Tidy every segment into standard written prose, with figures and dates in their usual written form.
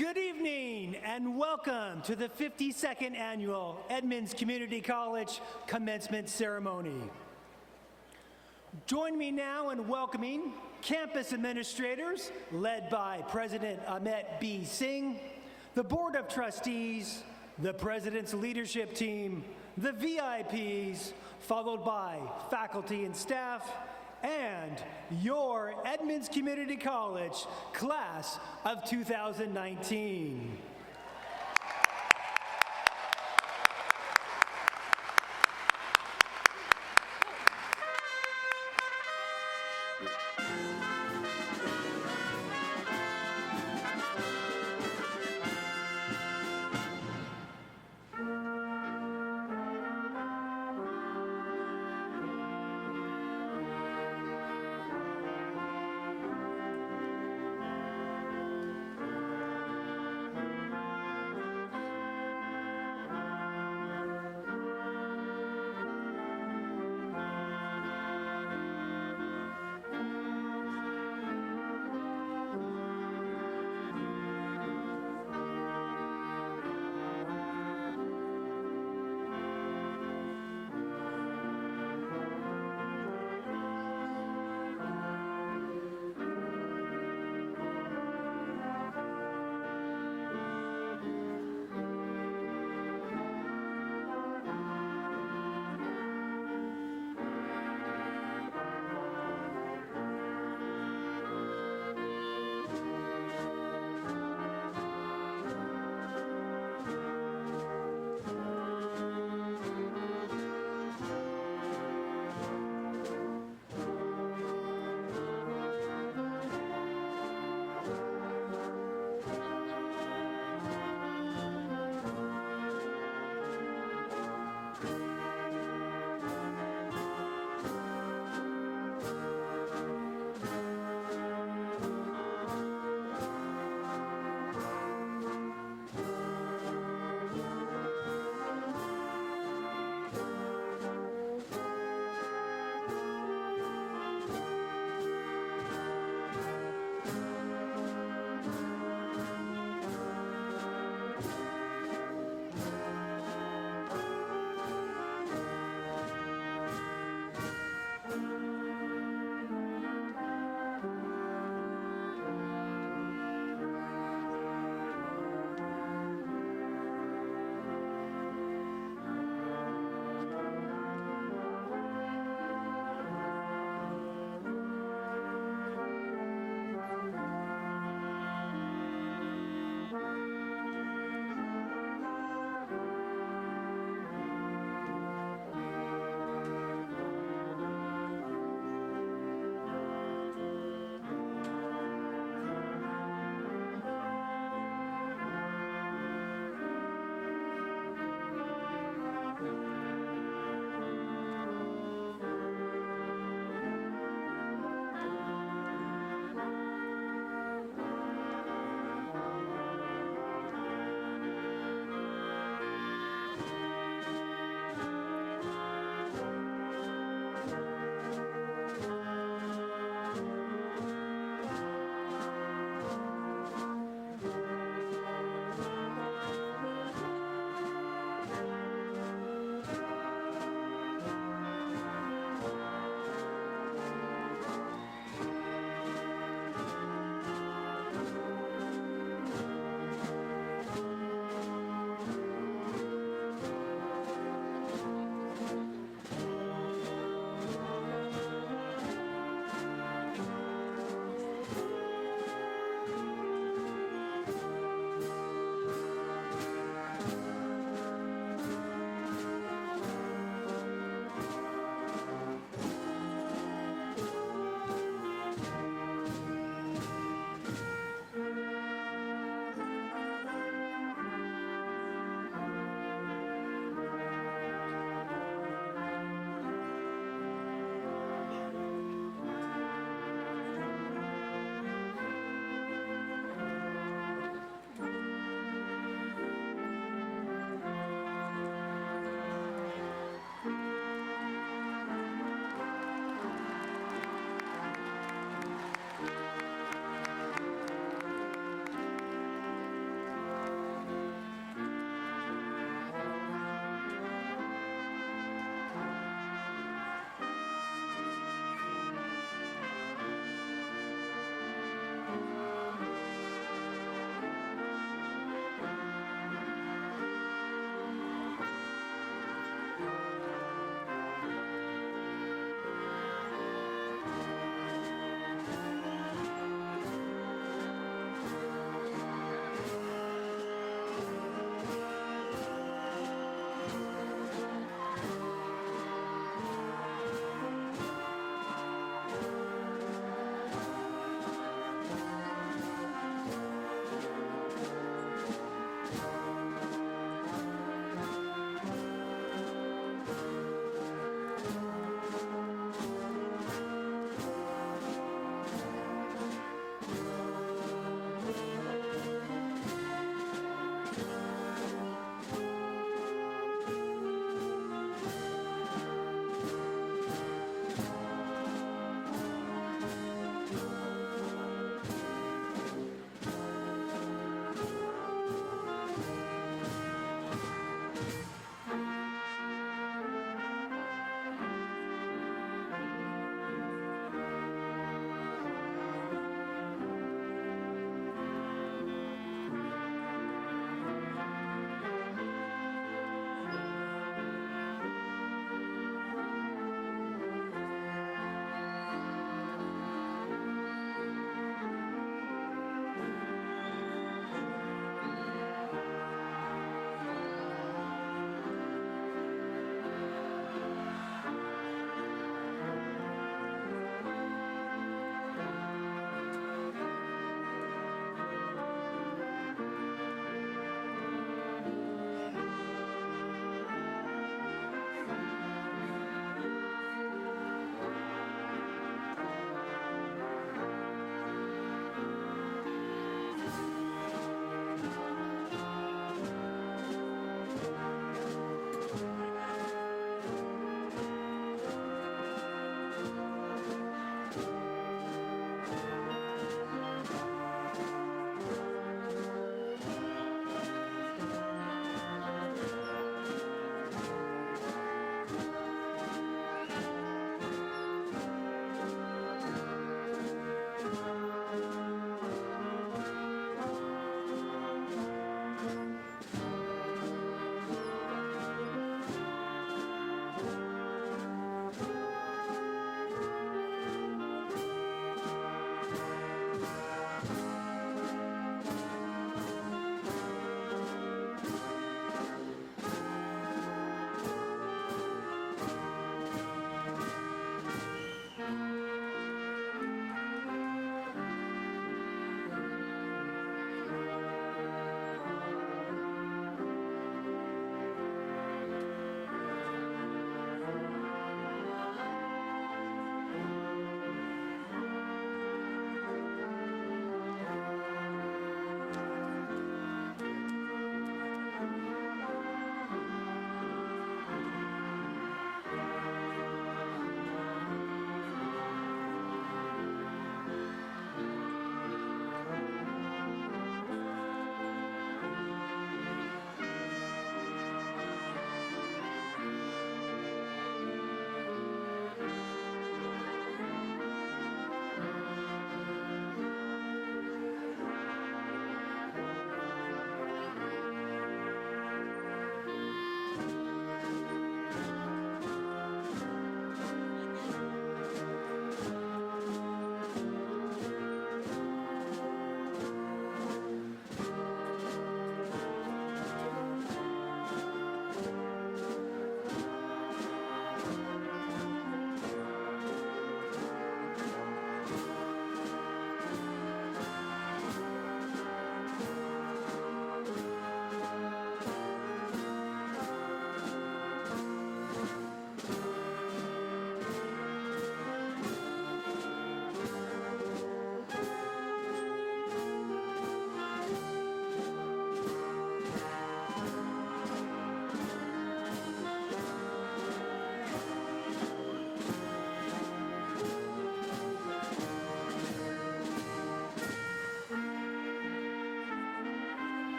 Good evening and welcome to the 52nd Annual Edmonds Community College Commencement Ceremony. Join me now in welcoming campus administrators led by President Amit B. Singh, the Board of Trustees, the President's leadership team, the VIPs, followed by faculty and staff, and your Edmonds Community College Class of 2019.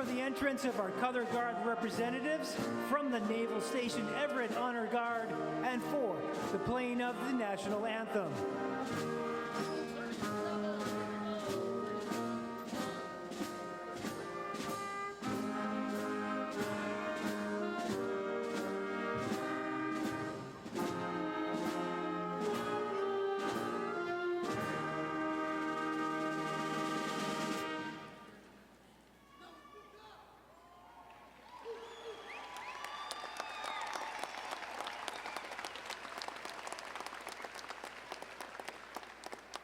the entrance of our Color Guard representatives from the Naval Station Everett Honor Guard, and for the playing of the National Anthem.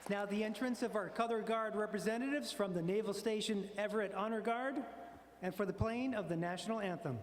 Now the entrance of our Color Guard representatives from the Naval Station Everett Honor Guard, and for the playing of the National Anthem.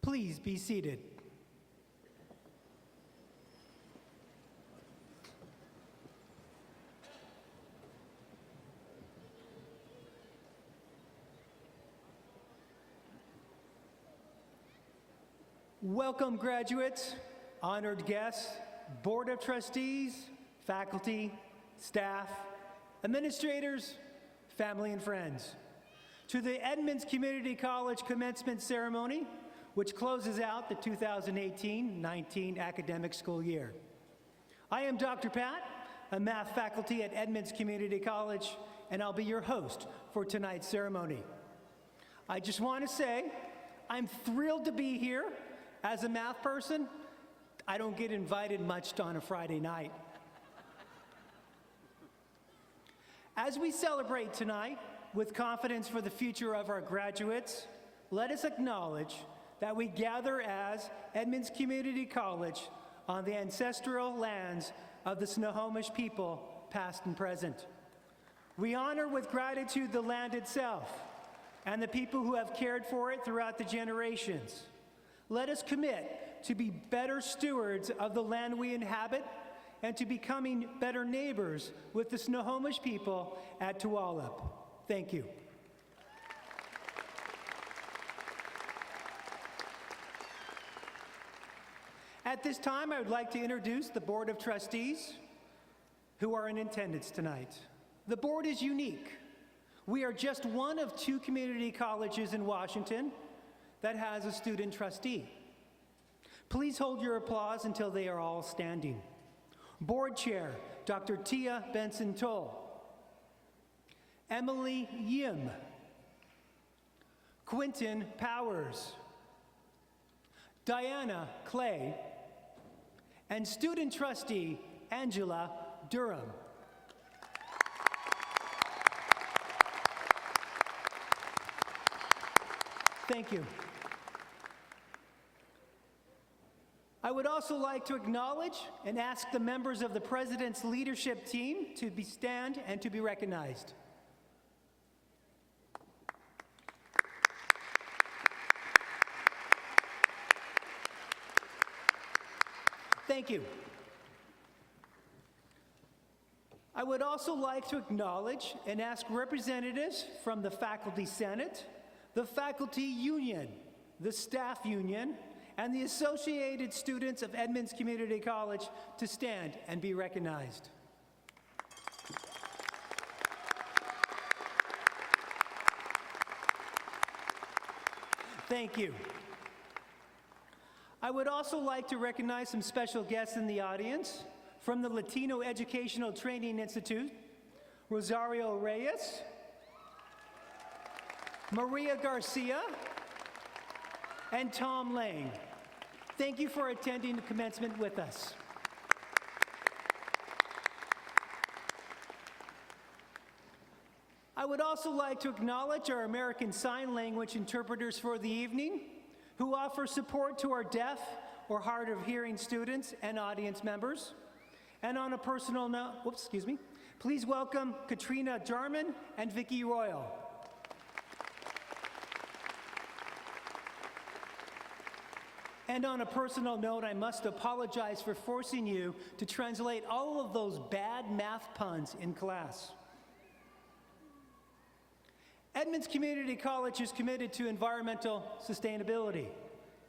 Please be seated. Welcome, graduates, honored guests, Board of Trustees, faculty, staff, administrators, family, and friends, to the Edmonds Community College commencement ceremony, which closes out the 2018-19 academic school year. I am Dr. Pat, a math faculty at Edmonds Community College, and I'll be your host for tonight's ceremony. I just want to say, I'm thrilled to be here. As a math person, I don't get invited much on a Friday night. As we celebrate tonight with confidence for the future of our graduates, let us acknowledge that we gather as Edmonds Community College on the ancestral lands of the Snohomish people, past and present. We honor with gratitude the land itself and the people who have cared for it throughout the generations. Let us commit to be better stewards of the land we inhabit and to becoming better neighbors with the Snohomish people at Tulalip. Thank you. At this time, I would like to introduce the Board of Trustees who are in attendance tonight. The board is unique. We are just one of 2 community colleges in Washington that has a student trustee. Please hold your applause until they are all standing. Board Chair, Dr. Tia Benson-Toll. Emily Yim. Quentin Powers. Diana Clay. And student trustee, Angela Durham. Thank you. I would also like to acknowledge and ask the members of the President's leadership team to stand and to be recognized. Thank you. I would also like to acknowledge and ask representatives from the Faculty Senate, the Faculty Union, the Staff Union, and the Associated Students of Edmonds Community College to stand and be recognized. Thank you. I would also like to recognize some special guests in the audience. From the Latino Educational Training Institute, Rosario Reyes, Maria Garcia, and Tom Lang. Thank you for attending the commencement with us. I would also like to acknowledge our American Sign Language interpreters for the evening, who offer support to our deaf or hard of hearing students and audience members. And on a personal note, please welcome Katrina Jarman and Vicki Royal. And on a personal note, I must apologize for forcing you to translate all of those bad math puns in class. Edmonds Community College is committed to environmental sustainability.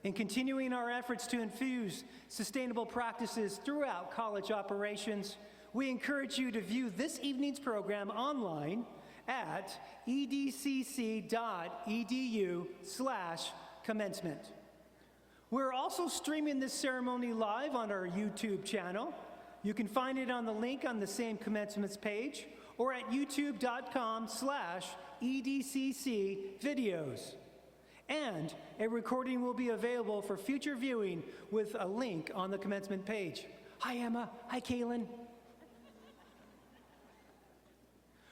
In continuing our efforts to infuse sustainable practices throughout college operations, we encourage you to view this evening's program online at edcc.edu/commencement. We're also streaming this ceremony live on our YouTube channel. You can find it on the link on the same commencements page or at youtube.com/edcc-videos. And a recording will be available for future viewing with a link on the commencement page. Hi, Emma. Hi, Kaylin.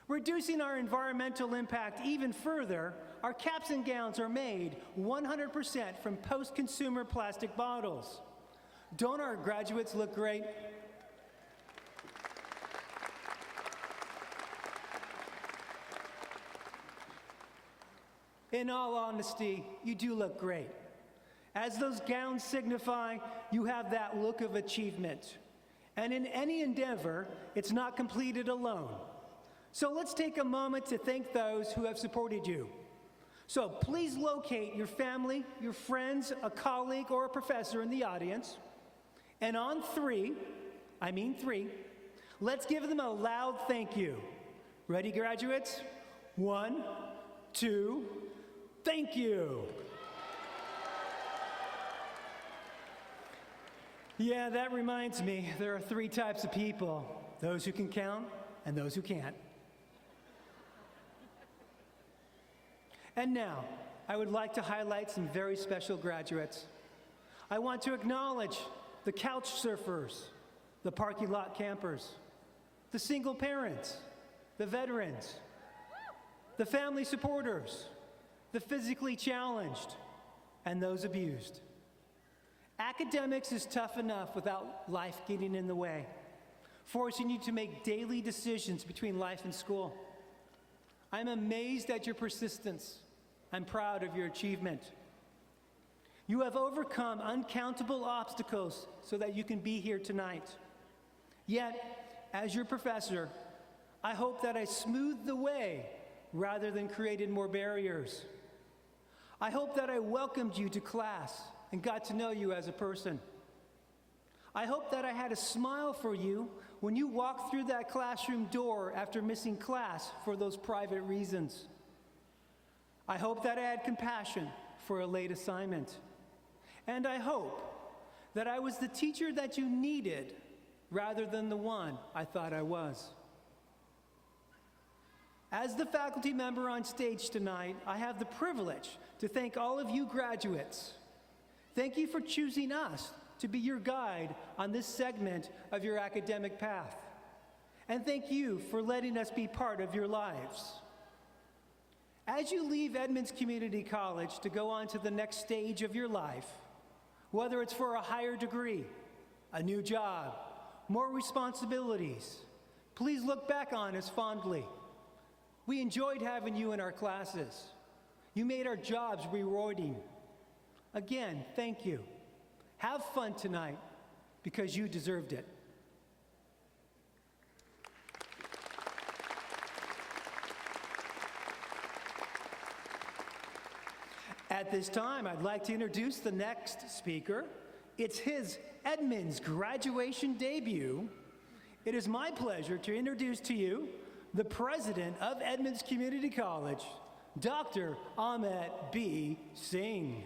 Reducing our environmental impact even further, our caps and gowns are made 100% from post-consumer plastic bottles. Don't our graduates look great? In all honesty, you do look great. As those gowns signify, you have that look of achievement. And in any endeavor, it's not completed alone. So let's take a moment to thank those who have supported you. So please locate your family, your friends, a colleague, or a professor in the audience. And on three, let's give them a loud thank you. Ready, graduates? 1, 2, thank you. Yeah, that reminds me, there are 3 types of people: those who can count and those who can't. And now, I would like to highlight some very special graduates. I want to acknowledge the couch surfers, the parking lot campers, the single parents, the veterans, the family supporters, the physically challenged, and those abused. Academics is tough enough without life getting in the way, forcing you to make daily decisions between life and school. I'm amazed at your persistence. I'm proud of your achievement. You have overcome uncountable obstacles so that you can be here tonight. Yet, as your professor, I hope that I smoothed the way rather than created more barriers. I hope that I welcomed you to class and got to know you as a person. I hope that I had a smile for you when you walked through that classroom door after missing class for those private reasons. I hope that I had compassion for a late assignment. And I hope that I was the teacher that you needed rather than the one I thought I was. As the faculty member on stage tonight, I have the privilege to thank all of you graduates. Thank you for choosing us to be your guide on this segment of your academic path. And thank you for letting us be part of your lives. As you leave Edmonds Community College to go on to the next stage of your life, whether it's for a higher degree, a new job, more responsibilities, please look back on us fondly. We enjoyed having you in our classes. You made our jobs rewarding. Again, thank you. Have fun tonight because you deserved it. At this time, I'd like to introduce the next speaker. It's his Edmonds graduation debut. It is my pleasure to introduce to you the president of Edmonds Community College, Dr. Amit B. Singh.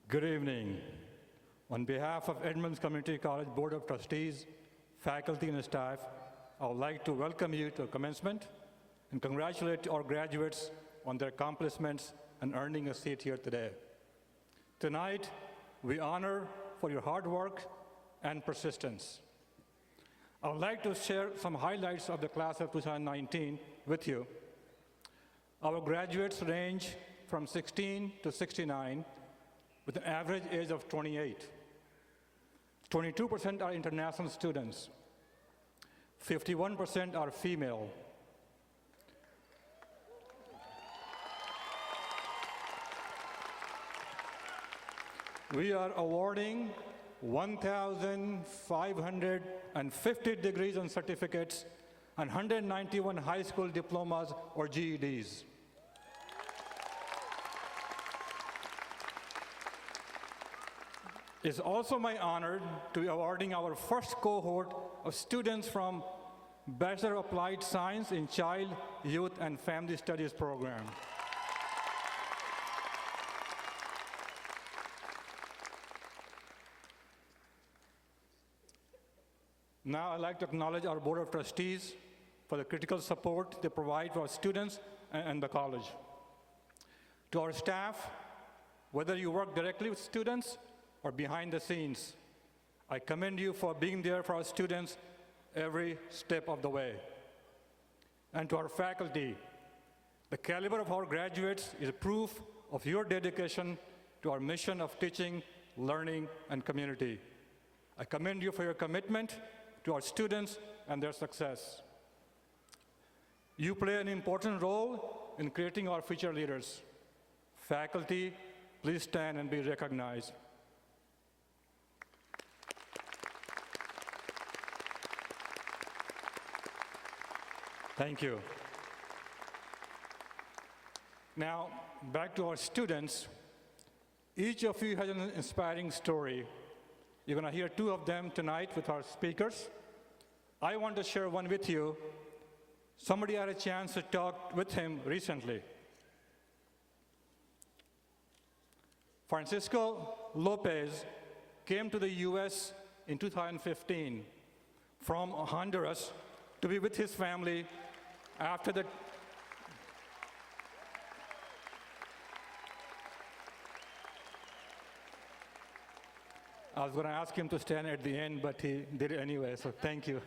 Good evening. On behalf of Edmonds Community College Board of Trustees, faculty and staff, I would like to welcome you to commencement and congratulate our graduates on their accomplishments and earning a seat here today. Tonight, we honor for your hard work and persistence. I would like to share some highlights of the class of 2019 with you. Our graduates range from 16 to 69 with an average age of 28. 22% are international students. 51% are female. We are awarding 1,550 degrees and certificates and 191 high school diplomas or GEDs. It's also my honor to be awarding our first cohort of students from Bachelor of Applied Science in Child, Youth, and Family Studies program. Now I'd like to acknowledge our Board of Trustees for the critical support they provide for our students and the college. To our staff, whether you work directly with students or behind the scenes, I commend you for being there for our students every step of the way. And to our faculty, the caliber of our graduates is proof of your dedication to our mission of teaching, learning, and community. I commend you for your commitment to our students and their success. You play an important role in creating our future leaders. Faculty, please stand and be recognized. Thank you. Now, back to our students. Each of you has an inspiring story. You're going to hear two of them tonight with our speakers. I want to share one with you. Somebody had a chance to talk with him recently. Francisco Lopez came to the US in 2015 from Honduras to be with his family after the I was going to ask him to stand at the end, but he did it anyway, so thank you.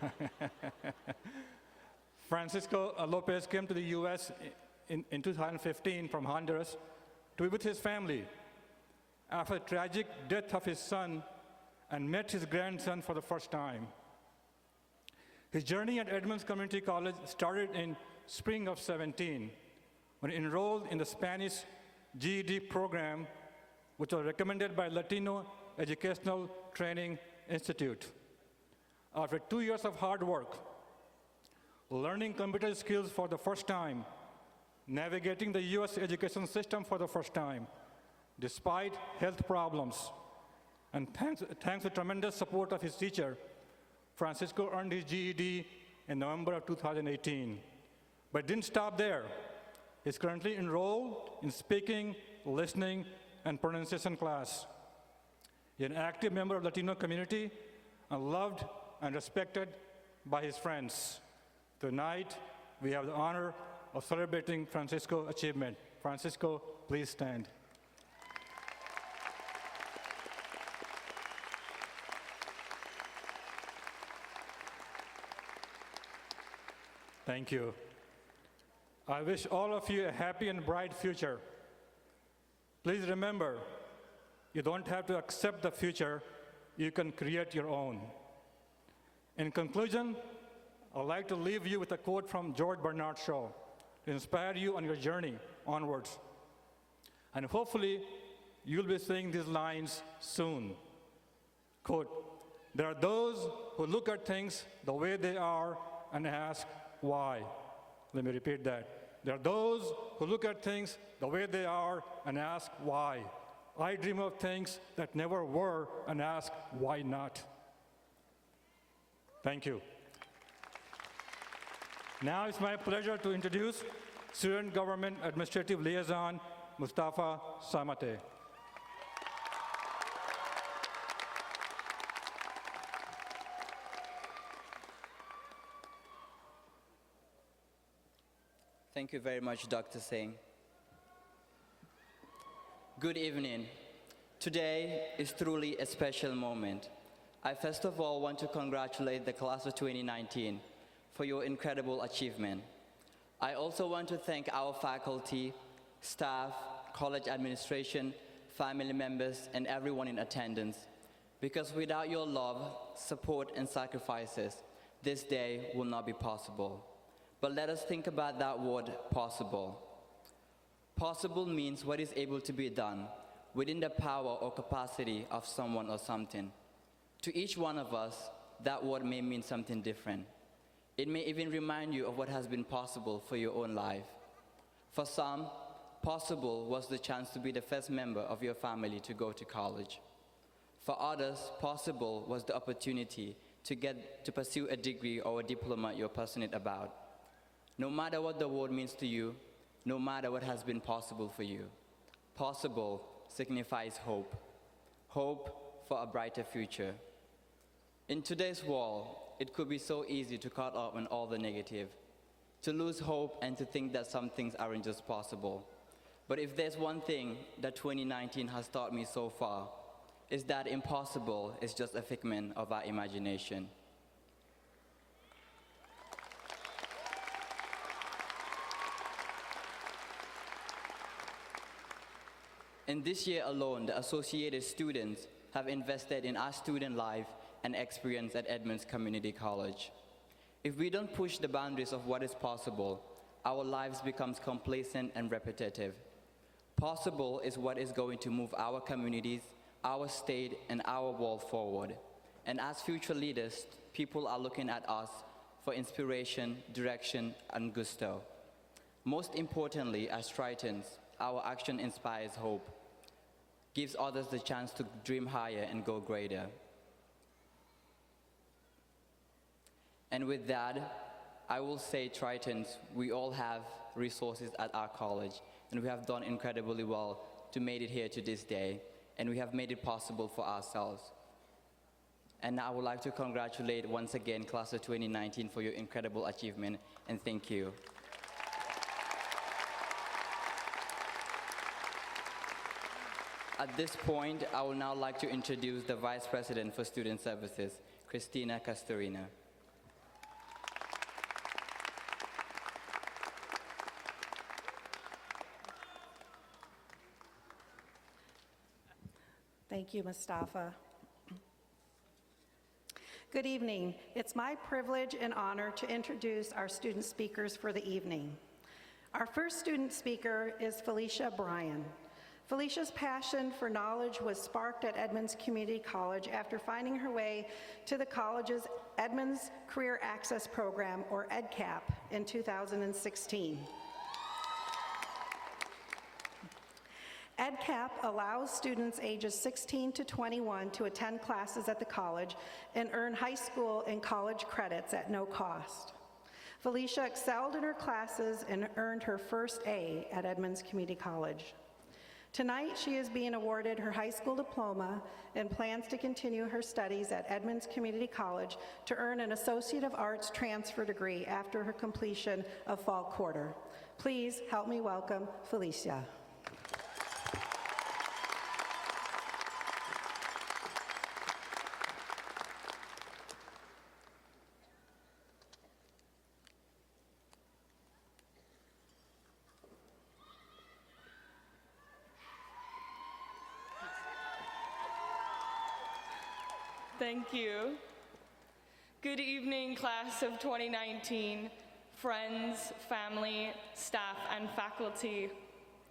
Francisco Lopez came to the U.S. in 2015 from Honduras to be with his family after the tragic death of his son and met his grandson for the first time. His journey at Edmonds Community College started in spring of 17 when he enrolled in the Spanish GED program, which was recommended by Latino Educational Training Institute. After 2 years of hard work, learning computer skills for the first time, navigating the U.S. education system for the first time, despite health problems, and thanks to the tremendous support of his teacher, Francisco earned his GED in November of 2018. But didn't stop there. He's currently enrolled in speaking, listening, and pronunciation class. He's an active member of the Latino community and loved and respected by his friends. Tonight, we have the honor of celebrating Francisco's achievement. Francisco, please stand. Thank you. I wish all of you a happy and bright future. Please remember, you don't have to accept the future, you can create your own. In conclusion, I'd like to leave you with a quote from George Bernard Shaw to inspire you on your journey onwards. And hopefully, you'll be saying these lines soon. Quote, "There are those who look at things the way they are and ask why." Let me repeat that. There are those who look at things the way they are and ask why. I dream of things that never were and ask why not. Thank you. Now it's my pleasure to introduce Student Government Administrative Liaison, Mustafa Samate. Thank you very much, Dr. Singh. Good evening. Today is truly a special moment. I first of all want to congratulate the class of 2019 for your incredible achievement. I also want to thank our faculty, staff, college administration, family members, and everyone in attendance, because without your love, support, and sacrifices, this day will not be possible. But let us think about that word, possible. Possible means what is able to be done within the power or capacity of someone or something. To each one of us, that word may mean something different. It may even remind you of what has been possible for your own life. For some, possible was the chance to be the first member of your family to go to college. For others, possible was the opportunity to pursue a degree or a diploma you're passionate about. No matter what the word means to you, no matter what has been possible for you, possible signifies hope. Hope for a brighter future. In today's world, it could be so easy to caught up in all the negative, to lose hope and to think that some things aren't just possible. But if there's one thing that 2019 has taught me so far, is that impossible is just a figment of our imagination. In this year alone, the associated students have invested in our student life and experience at Edmonds Community College. If we don't push the boundaries of what is possible, our lives become complacent and repetitive. Possible is what is going to move our communities, our state, and our world forward. And as future leaders, people are looking at us for inspiration, direction, and gusto. Most importantly, as Tritons, our action inspires hope, gives others the chance to dream higher and go greater. And with that, I will say, Tritons, we all have resources at our college, and we have done incredibly well to make it here to this day, and we have made it possible for ourselves. And I would like to congratulate once again Class of 2019 for your incredible achievement, and thank you. At this point, I would now like to introduce the Vice President for Student Services, Christina Castorina. Thank you, Mustafa. Good evening. It's my privilege and honor to introduce our student speakers for the evening. Our first student speaker is Felicia Bryan. Felicia's passion for knowledge was sparked at Edmonds Community College after finding her way to the college's Edmonds Career Access Program, or EdCap, in 2016. EdCap allows students ages 16 to 21 to attend classes at the college and earn high school and college credits at no cost. Felicia excelled in her classes and earned her first A at Edmonds Community College. Tonight, she is being awarded her high school diploma and plans to continue her studies at Edmonds Community College to earn an Associate of Arts transfer degree after her completion of fall quarter. Please help me welcome Felicia. Thank you. Good evening, class of 2019, friends, family, staff, and faculty.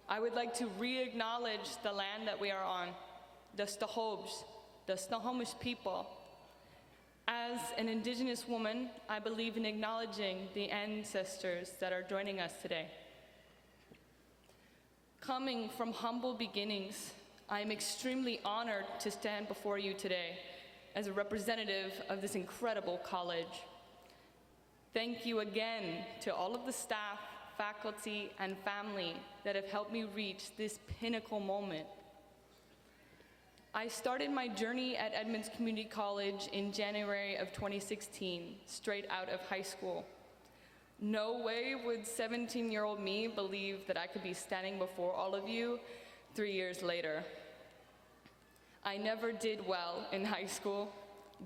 I would like to re-acknowledge the land that we are on, the Snohomish, the Snohomish people. As an Indigenous woman, I believe in acknowledging the ancestors that are joining us today. Coming from humble beginnings, I am extremely honored to stand before you today as a representative of this incredible college. Thank you again to all of the staff, faculty, and family that have helped me reach this pinnacle moment. I started my journey at Edmonds Community College in January of 2016, straight out of high school. No way would 17-year-old me believe that I could be standing before all of you 3 years later. I never did well in high school.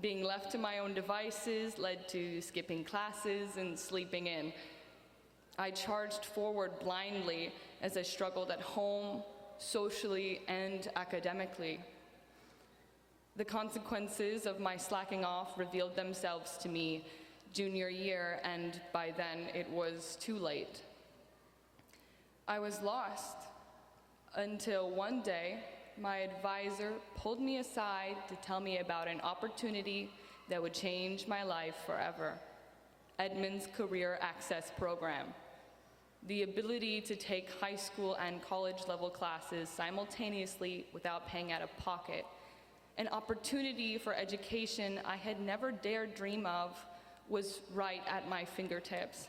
Being left to my own devices led to skipping classes and sleeping in. I charged forward blindly as I struggled at home, socially, and academically. The consequences of my slacking off revealed themselves to me junior year, and by then it was too late. I was lost until one day, my advisor pulled me aside to tell me about an opportunity that would change my life forever. Edmonds Career Access Program. The ability to take high school and college level classes simultaneously without paying out of pocket. An opportunity for education I had never dared dream of was right at my fingertips.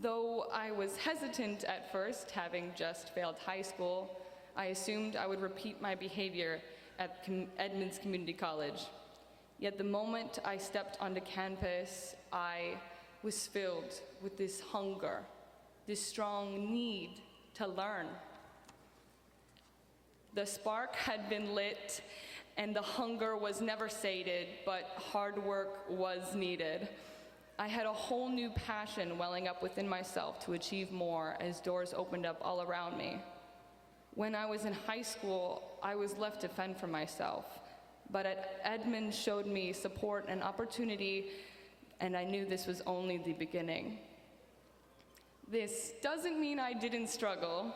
Though I was hesitant at first, having just failed high school, I assumed I would repeat my behavior at Edmonds Community College. Yet the moment I stepped onto campus, I was filled with this hunger, this strong need to learn. The spark had been lit, and the hunger was never sated, but hard work was needed. I had a whole new passion welling up within myself to achieve more as doors opened up all around me. When I was in high school, I was left to fend for myself, but Edmonds showed me support and opportunity, and I knew this was only the beginning. This doesn't mean I didn't struggle.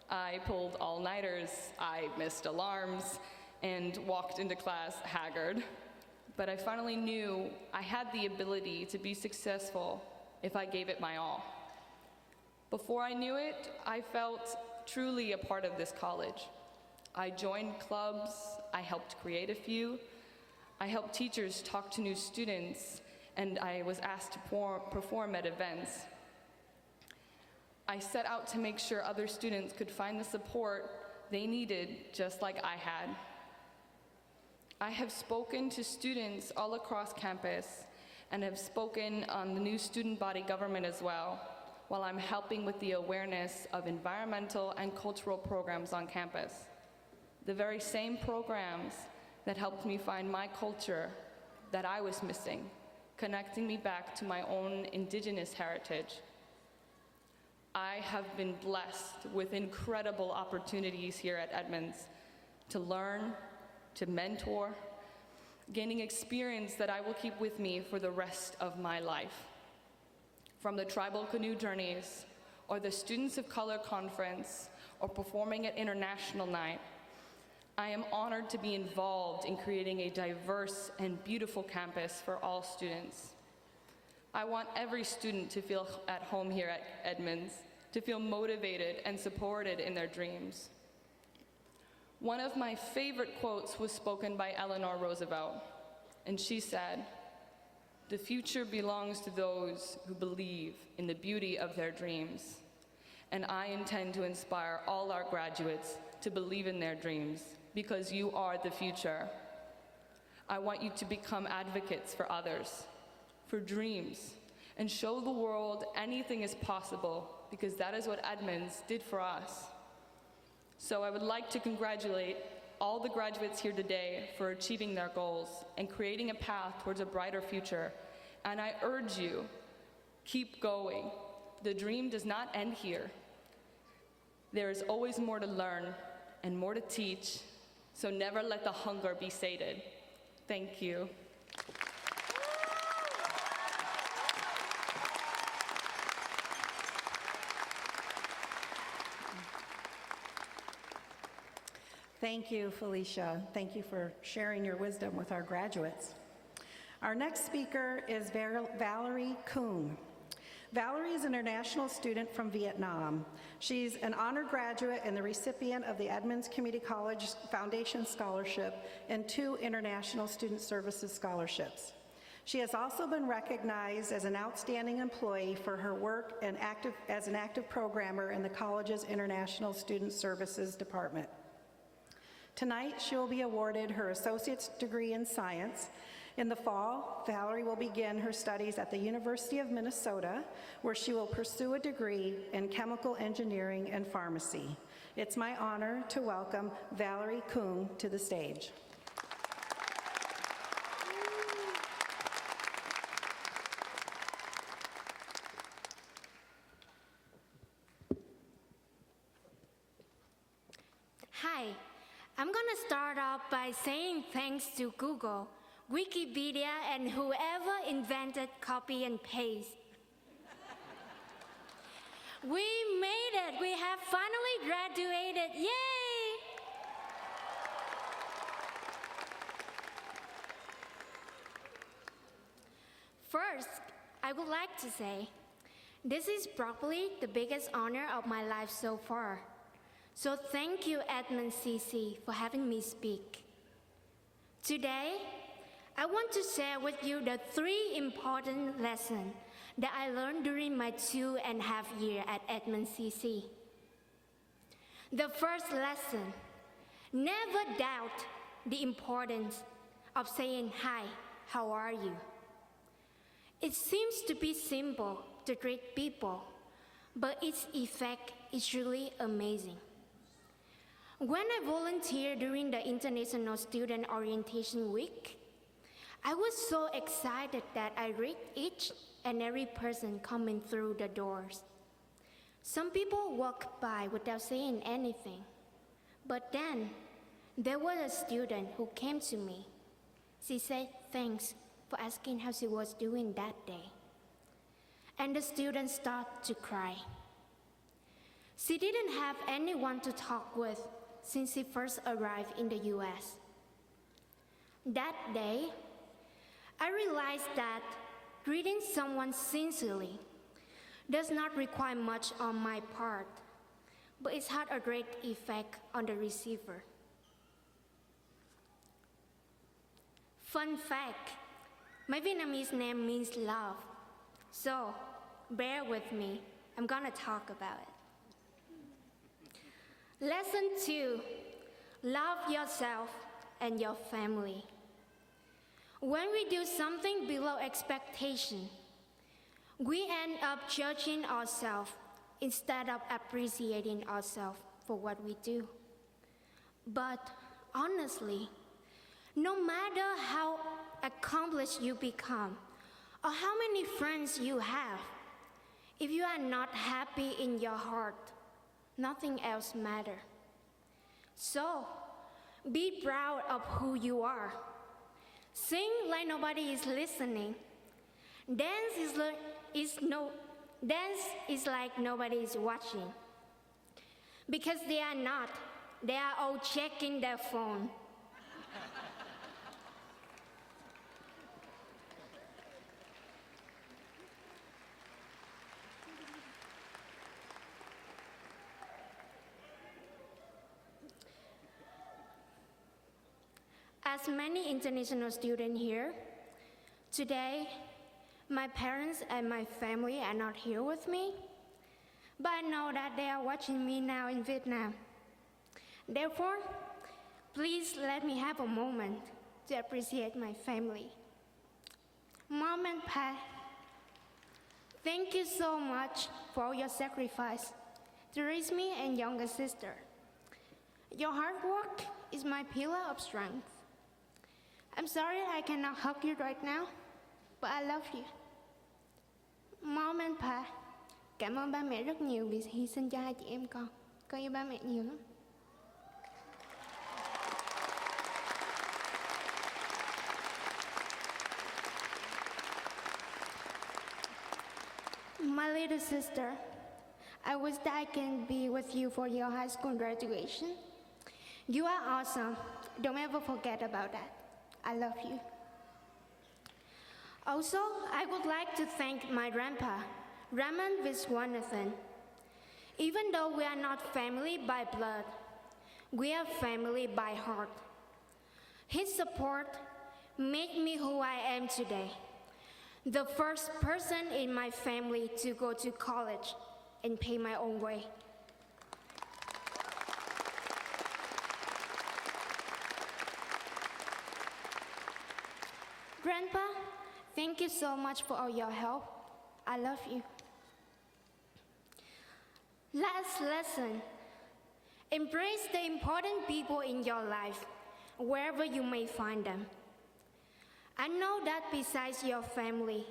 I pulled all-nighters, I missed alarms, and walked into class haggard. But I finally knew I had the ability to be successful if I gave it my all. Before I knew it, I felt truly a part of this college. I joined clubs, I helped create a few, I helped teachers talk to new students, and I was asked to perform at events. I set out to make sure other students could find the support they needed just like I had. I have spoken to students all across campus and have spoken on the new student body government as well, while I'm helping with the awareness of environmental and cultural programs on campus. the very same programs that helped me find my culture that I was missing, connecting me back to my own indigenous heritage. I have been blessed with incredible opportunities here at Edmonds to learn, to mentor, gaining experience that I will keep with me for the rest of my life. From the tribal canoe journeys, or the Students of Color Conference, or performing at International Night, I am honored to be involved in creating a diverse and beautiful campus for all students. I want every student to feel at home here at Edmonds, to feel motivated and supported in their dreams. One of my favorite quotes was spoken by Eleanor Roosevelt, and she said, "The future belongs to those who believe in the beauty of their dreams." And I intend to inspire all our graduates to believe in their dreams, because you are the future. I want you to become advocates for others, for dreams, and show the world anything is possible, because that is what Edmonds did for us. So I would like to congratulate all the graduates here today for achieving their goals and creating a path towards a brighter future. And I urge you, keep going. The dream does not end here. There is always more to learn and more to teach, so never let the hunger be sated. Thank you. Thank you, Felicia. Thank you for sharing your wisdom with our graduates. Our next speaker is Valerie Kuhn. Valerie is an international student from Vietnam. She's an honor graduate and the recipient of the Edmonds Community College Foundation Scholarship and 2 International Student Services Scholarships. She has also been recognized as an outstanding employee for her work as an active programmer in the college's International Student Services Department. Tonight, she will be awarded her associate's degree in science. In the fall, Valerie will begin her studies at the University of Minnesota, where she will pursue a degree in chemical engineering and pharmacy. It's my honor to welcome Valerie Kuhn to the stage. Hi, I'm gonna start off by saying thanks to Google, Wikipedia, and whoever invented copy and paste. We made it! We have finally graduated! Yay! First, I would like to say, this is probably the biggest honor of my life so far. So thank you, Edmonds CC, for having me speak. Today, I want to share with you the 3 important lessons that I learned during my 2.5 years at Edmonds CC. The first lesson, never doubt the importance of saying, "Hi, how are you?" It seems to be simple to greet people, but its effect is really amazing. When I volunteered during the International Student Orientation Week, I was so excited that I read each and every person coming through the doors. Some people walked by without saying anything, but then there was a student who came to me. She said thanks for asking how she was doing that day. And the student started to cry. She didn't have anyone to talk with since she first arrived in the US. That day, I realized that greeting someone sincerely does not require much on my part, but it's had a great effect on the receiver. Fun fact, my Vietnamese name means love, so bear with me, I'm gonna talk about it. Lesson 2, love yourself and your family. When we do something below expectation, we end up judging ourselves instead of appreciating ourselves for what we do. But honestly, no matter how accomplished you become or how many friends you have, if you are not happy in your heart, nothing else matters. So, be proud of who you are. Sing like nobody is listening. Dance is like nobody is watching. Because they are not. They are all checking their phone. As many international students here, today, my parents and my family are not here with me, but I know that they are watching me now in Vietnam. Therefore, please let me have a moment to appreciate my family. Mom and Pa, thank you so much for all your sacrifice to raise me and younger sister. Your hard work is my pillar of strength. I'm sorry I cannot hug you right now, but I love you. Mom and Pa, cảm ơn ba mẹ rất nhiều vì hy sinh cho hai chị em con. Con yêu ba mẹ nhiều lắm. My little sister, I wish that I can be with you for your high school graduation. You are awesome. Don't ever forget about that. I love you. Also, I would like to thank my grandpa, Raman Viswanathan. Even though we are not family by blood, we are family by heart. His support made me who I am today. The first person in my family to go to college and pay my own way. Grandpa, thank you so much for all your help. I love you. Last lesson. Embrace the important people in your life, wherever you may find them. I know that besides your family,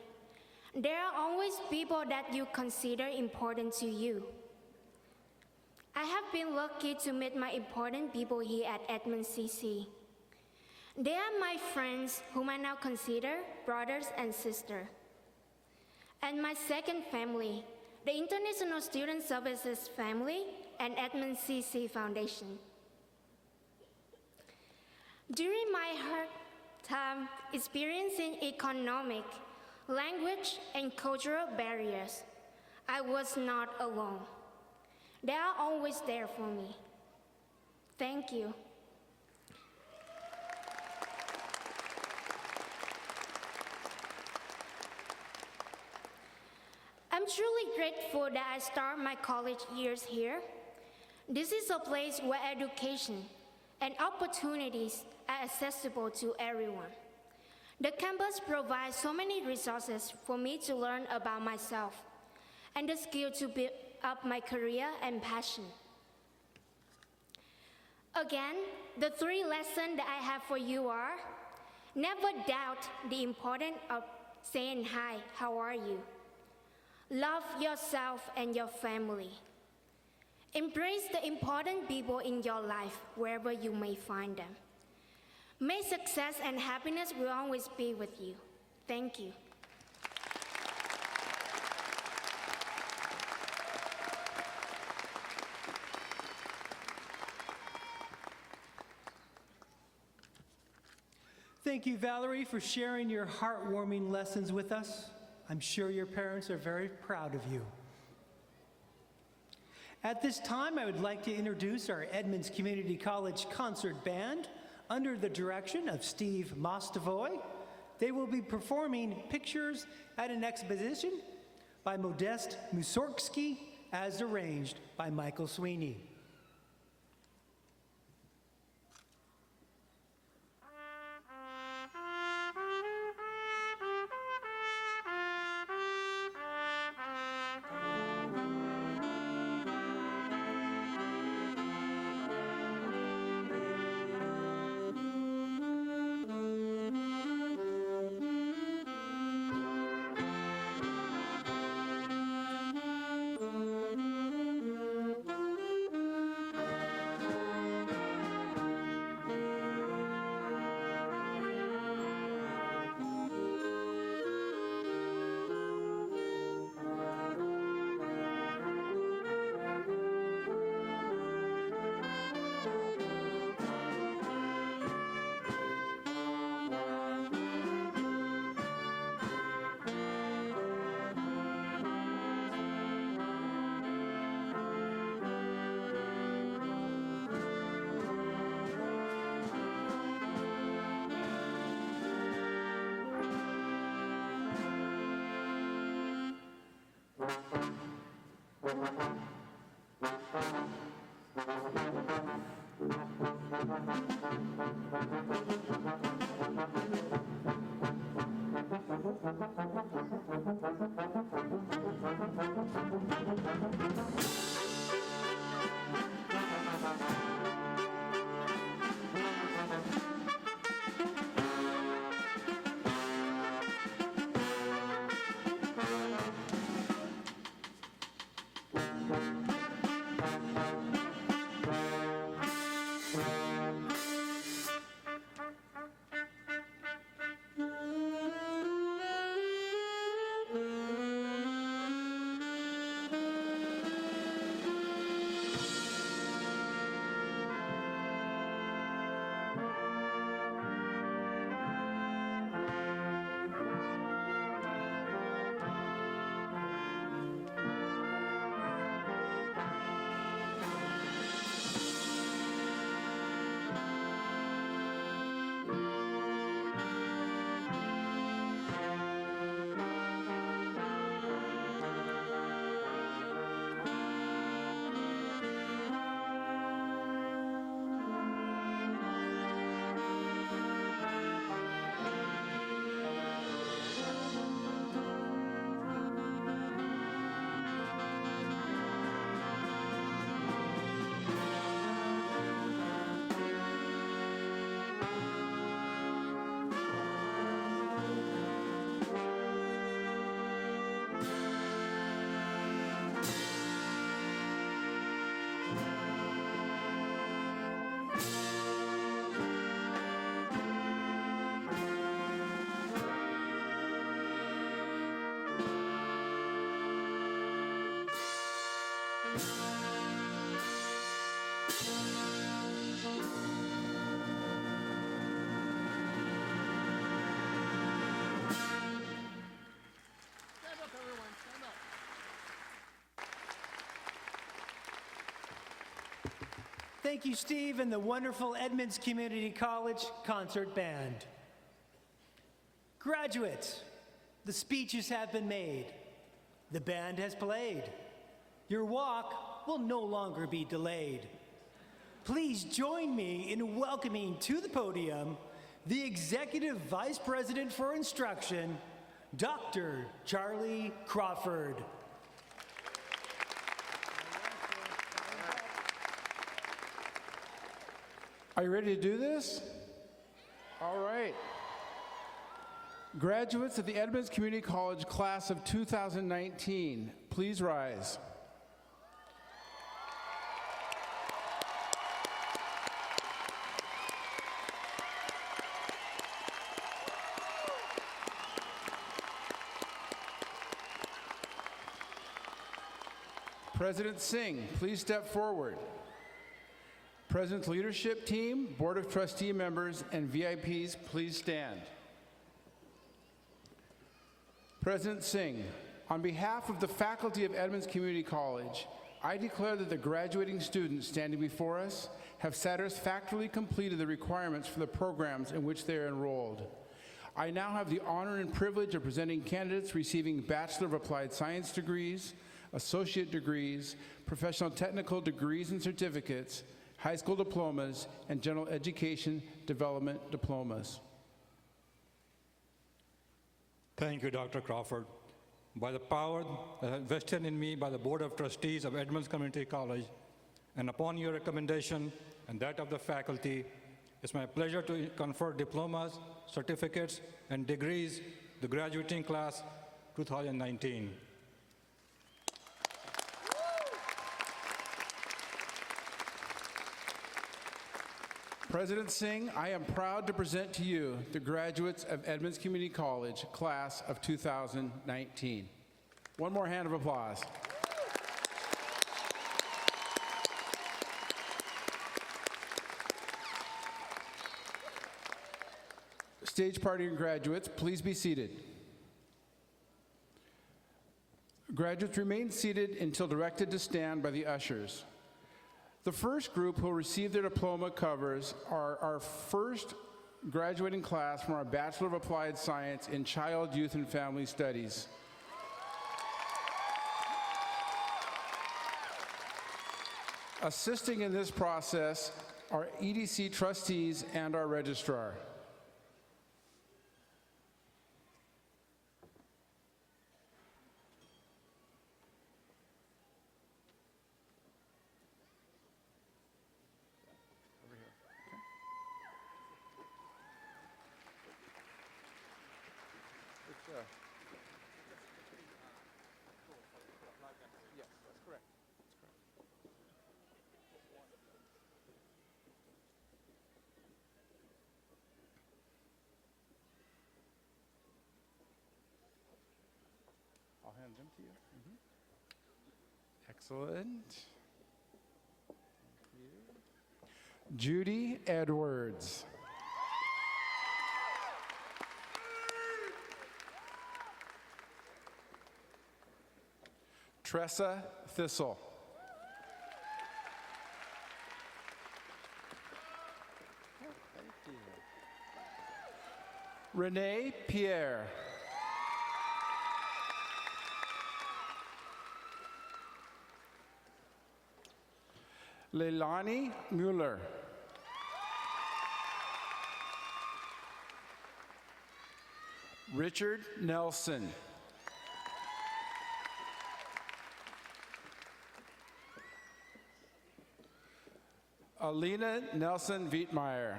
there are always people that you consider important to you. I have been lucky to meet my important people here at Edmond CC. They are my friends whom I now consider brothers and sisters. And my second family, the International Student Services Family and Edmond CC Foundation. During my hard time experiencing economic, language, and cultural barriers, I was not alone. They are always there for me. Thank you. I'm truly grateful that I started my college years here. This is a place where education and opportunities are accessible to everyone. The campus provides so many resources for me to learn about myself and the skill to build up my career and passion. Again, the 3 lessons that I have for you are: never doubt the importance of saying hi, how are you? Love yourself and your family. Embrace the important people in your life, wherever you may find them. May success and happiness will always be with you. Thank you. Thank you, Valerie, for sharing your heartwarming lessons with us. I'm sure your parents are very proud of you. At this time, I would like to introduce our Edmonds Community College Concert Band under the direction of Steve Mostovoy. They will be performing Pictures at an Exposition by Modest Mussorgsky as arranged by Michael Sweeney. Thank you, Steve, and the wonderful Edmonds Community College Concert Band. Graduates, the speeches have been made. The band has played. Your walk will no longer be delayed. Please join me in welcoming to the podium the Executive Vice President for Instruction, Dr. Charlie Crawford. Are you ready to do this? All right. Graduates of the Edmonds Community College class of 2019, please rise. President Singh, please step forward. President's leadership team, Board of Trustee members, and VIPs, please stand. President Singh, on behalf of the faculty of Edmonds Community College, I declare that the graduating students standing before us have satisfactorily completed the requirements for the programs in which they are enrolled. I now have the honor and privilege of presenting candidates receiving Bachelor of Applied Science degrees, associate degrees, professional technical degrees and certificates, high school diplomas, and general education development diplomas. Thank you, Dr. Crawford. By the power vested in me by the Board of Trustees of Edmonds Community College, and upon your recommendation and that of the faculty, it's my pleasure to confer diplomas, certificates, and degrees the graduating class 2019. President Singh, I am proud to present to you the graduates of Edmonds Community College, class of 2019. One more hand of applause. Stage party and graduates, please be seated. Graduates remain seated until directed to stand by the ushers. The first group who will receive their diploma covers are our first graduating class from our Bachelor of Applied Science in Child, Youth, and Family Studies. Assisting in this process are EDC trustees and our registrar. I'll hand them to you. Excellent. Thank you. Judy Edwards. Tressa Thistle. Renee Pierre. Leilani Mueller. Richard Nelson. Alina Nelson Vietmeyer.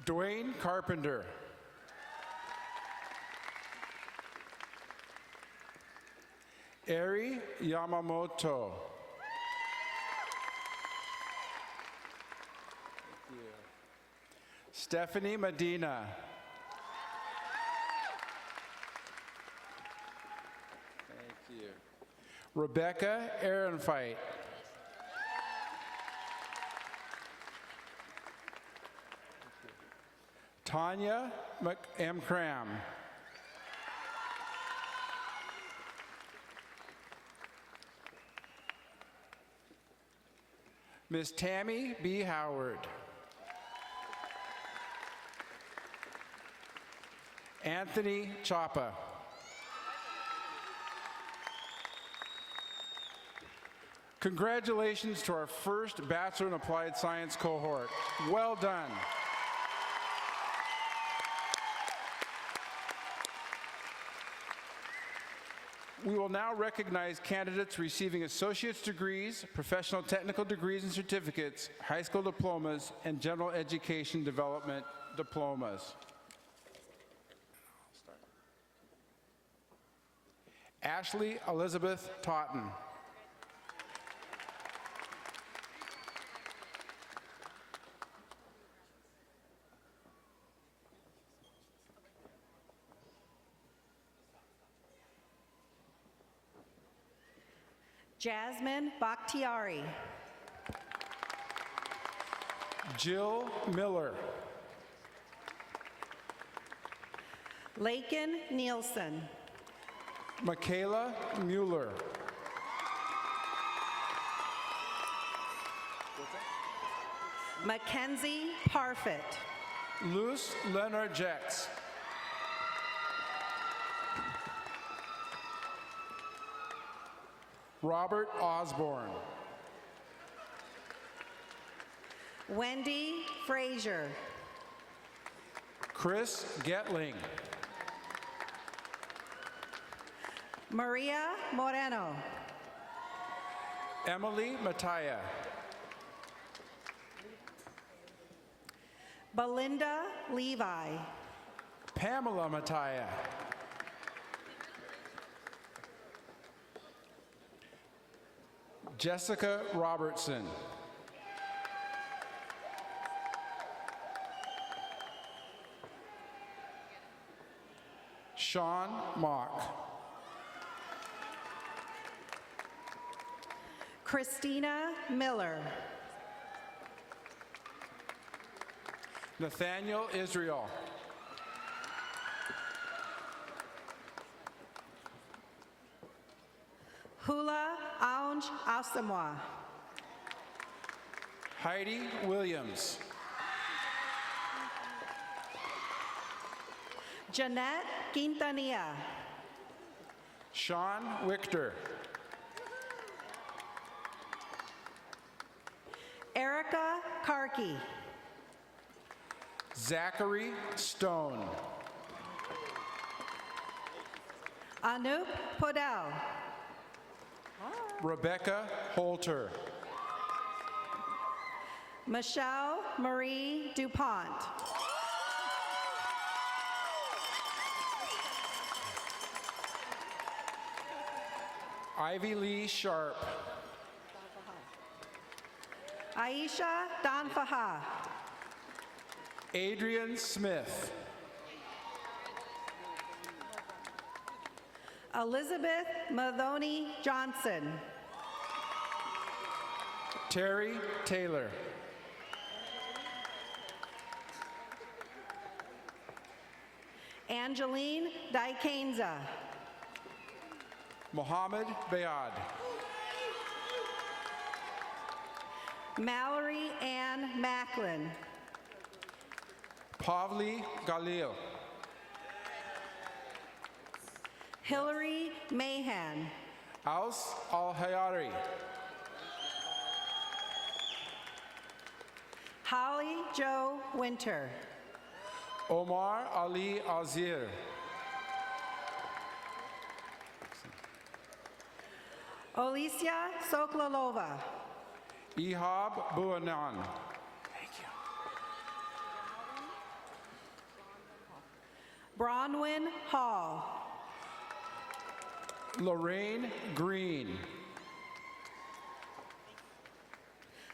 Dwayne Carpenter. Eri Yamamoto. Stephanie Medina. Thank you. Rebecca Ehrenfeit. Tanya McAmcram. Miss Tammy B. Howard. Anthony Chapa. Congratulations to our first Bachelor in Applied Science cohort. Well done. We will now recognize candidates receiving associate's degrees, professional technical degrees and certificates, high school diplomas, and general education development diplomas. Ashley Elizabeth Totten. Jasmine Bakhtiari. Jill Miller. Lakin Nielsen. Michaela Mueller. Mackenzie Parfit. Luce Leonard Jetz. Robert Osborne. Wendy Frazier. Chris Getling. Maria Moreno. Emily Mataya. Belinda Levi. Pamela Mataya. Jessica Robertson. Sean Mock. Christina Miller. Nathaniel Israel. Hula Aunj Asamoah. Heidi Williams. Jeanette Quintanilla. Sean Wichter. Erica Karki. Zachary Stone. Anoop Podell. Rebecca Holter. Michelle Marie DuPont. Ivy Lee Sharp. Aisha Danfaha. Adrian Smith. Elizabeth Mathony Johnson. Terry Taylor. Angeline Dikenza. Mohammed Bayad. Mallory Ann Macklin. Pavli Galil. Hillary Mahan. Aus Al-Hayari. Holly Joe Winter. Omar Ali Azir. Alicia Soklalova. Ihab Buanan. Bronwyn Hall. Lorraine Green.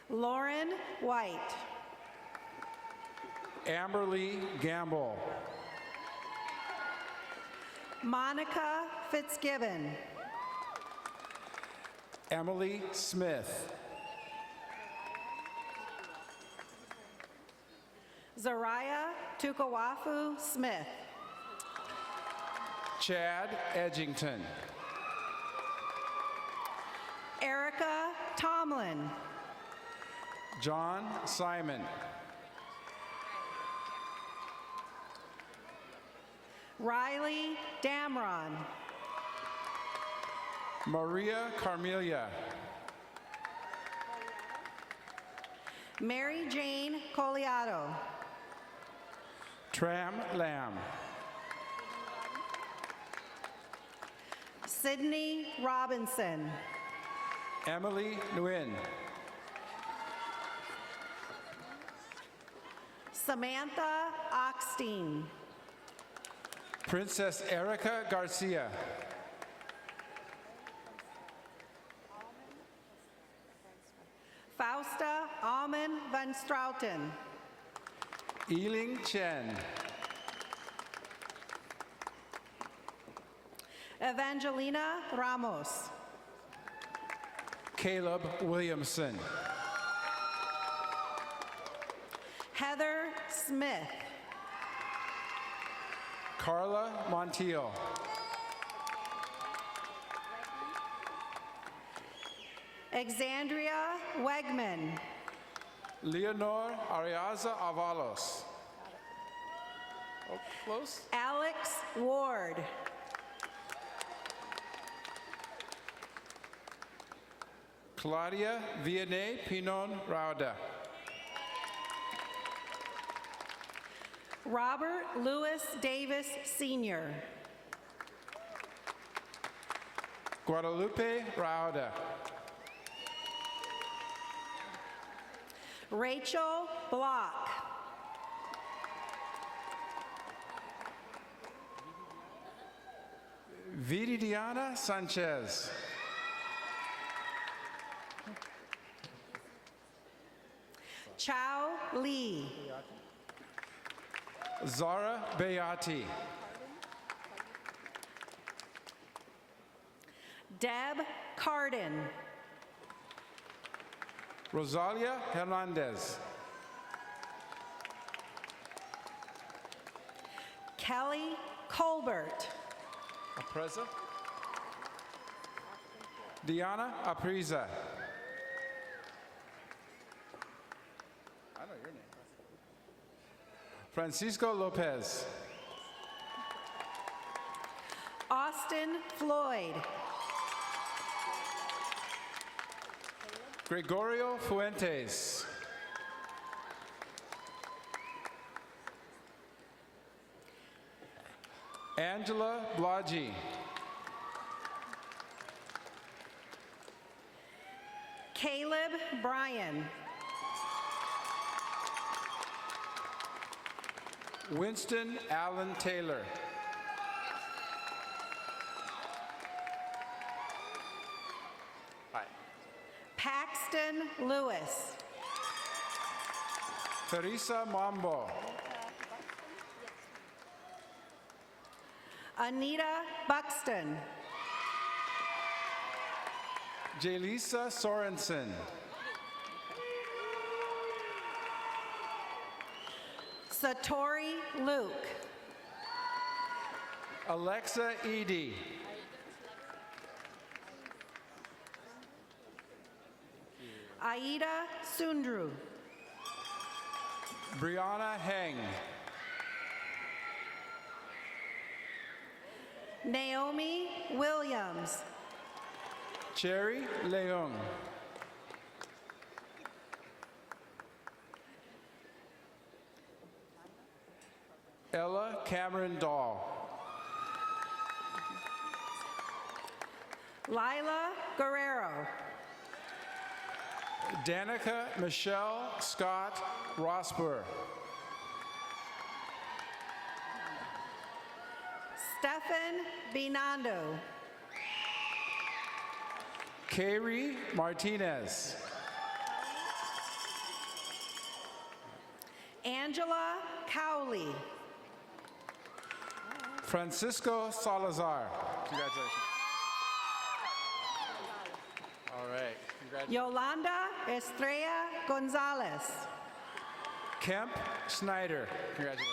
Lauren White. Amberly Gamble. Monica Fitzgibbon. Emily Smith. Zariah Tukawafu Smith. Chad Edgington. Erica Tomlin. John Simon. Riley Damron. Maria Carmelia. Mary Jane Coliato. Tram Lamb. Sydney Robinson. Emily Nguyen. Samantha Oxteen. Princess Erica Garcia. Fausta Alman Van Strauten. Eling Chen. Evangelina Ramos. Caleb Williamson. Heather Smith. Carla Montiel. Alexandria Wegman. Leonor Ariaza Avalos. Oh, close. Alex Ward. Claudia Vianney Pinon Rauda. Robert Louis Davis Sr. Guadalupe Rauda. Rachel Block. Viridiana Sanchez. Chao Lee. Zara Beati. Deb Carden. Rosalia Hernandez. Kelly Colbert. Apreza. Diana Apreza. I know your name. Francisco Lopez. Austin Austin Floyd. Gregorio Fuentes. Angela Blagi. Caleb Bryan. Winston Allen Taylor. Paxton Lewis. Teresa Mambo. Anita Buxton. Jalisa Sorensen. Satori Luke. Alexa Edie. Aida Sundru. Brianna Heng. Naomi Williams. Cherry Leung. Ella Cameron Dahl. Lila Guerrero. Danica Michelle Scott Rosper. Stefan Binando. Kayri Martinez. Angela Cowley. Francisco Salazar. Congratulations. All right. Congratulations. Yolanda Estrella Gonzalez. Kemp Snyder. Congratulations.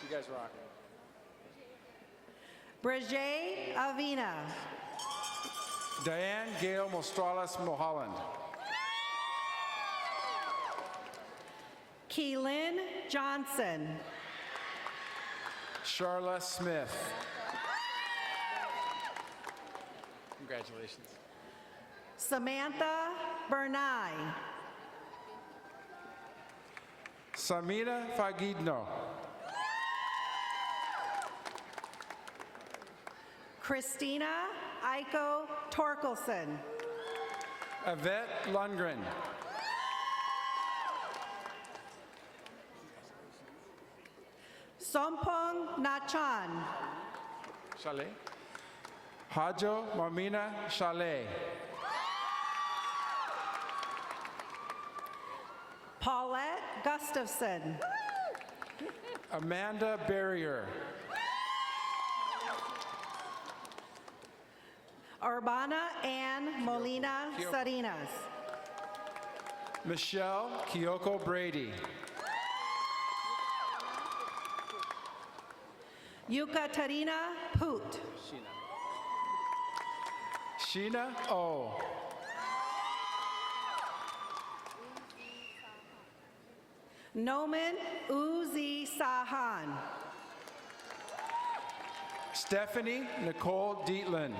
You guys rock. Brigay Avina. Diane Gail Mostralas Mulholland. Keelan Johnson. Charla Smith. Congratulations. Samantha Bernay. Samina Fagidno. Christina Aiko Torkelson. Yvette Lundgren. Sompong Nachan. Chalet. Hajo Mamina Chalet. Paulette Gustafson. Amanda Barrier. Urbana Ann Molina Sarinas. Michelle Kyoko Brady. Yukatarina Poot. Sheena O. Noman Uzi Sahan. Stephanie Nicole Dietland.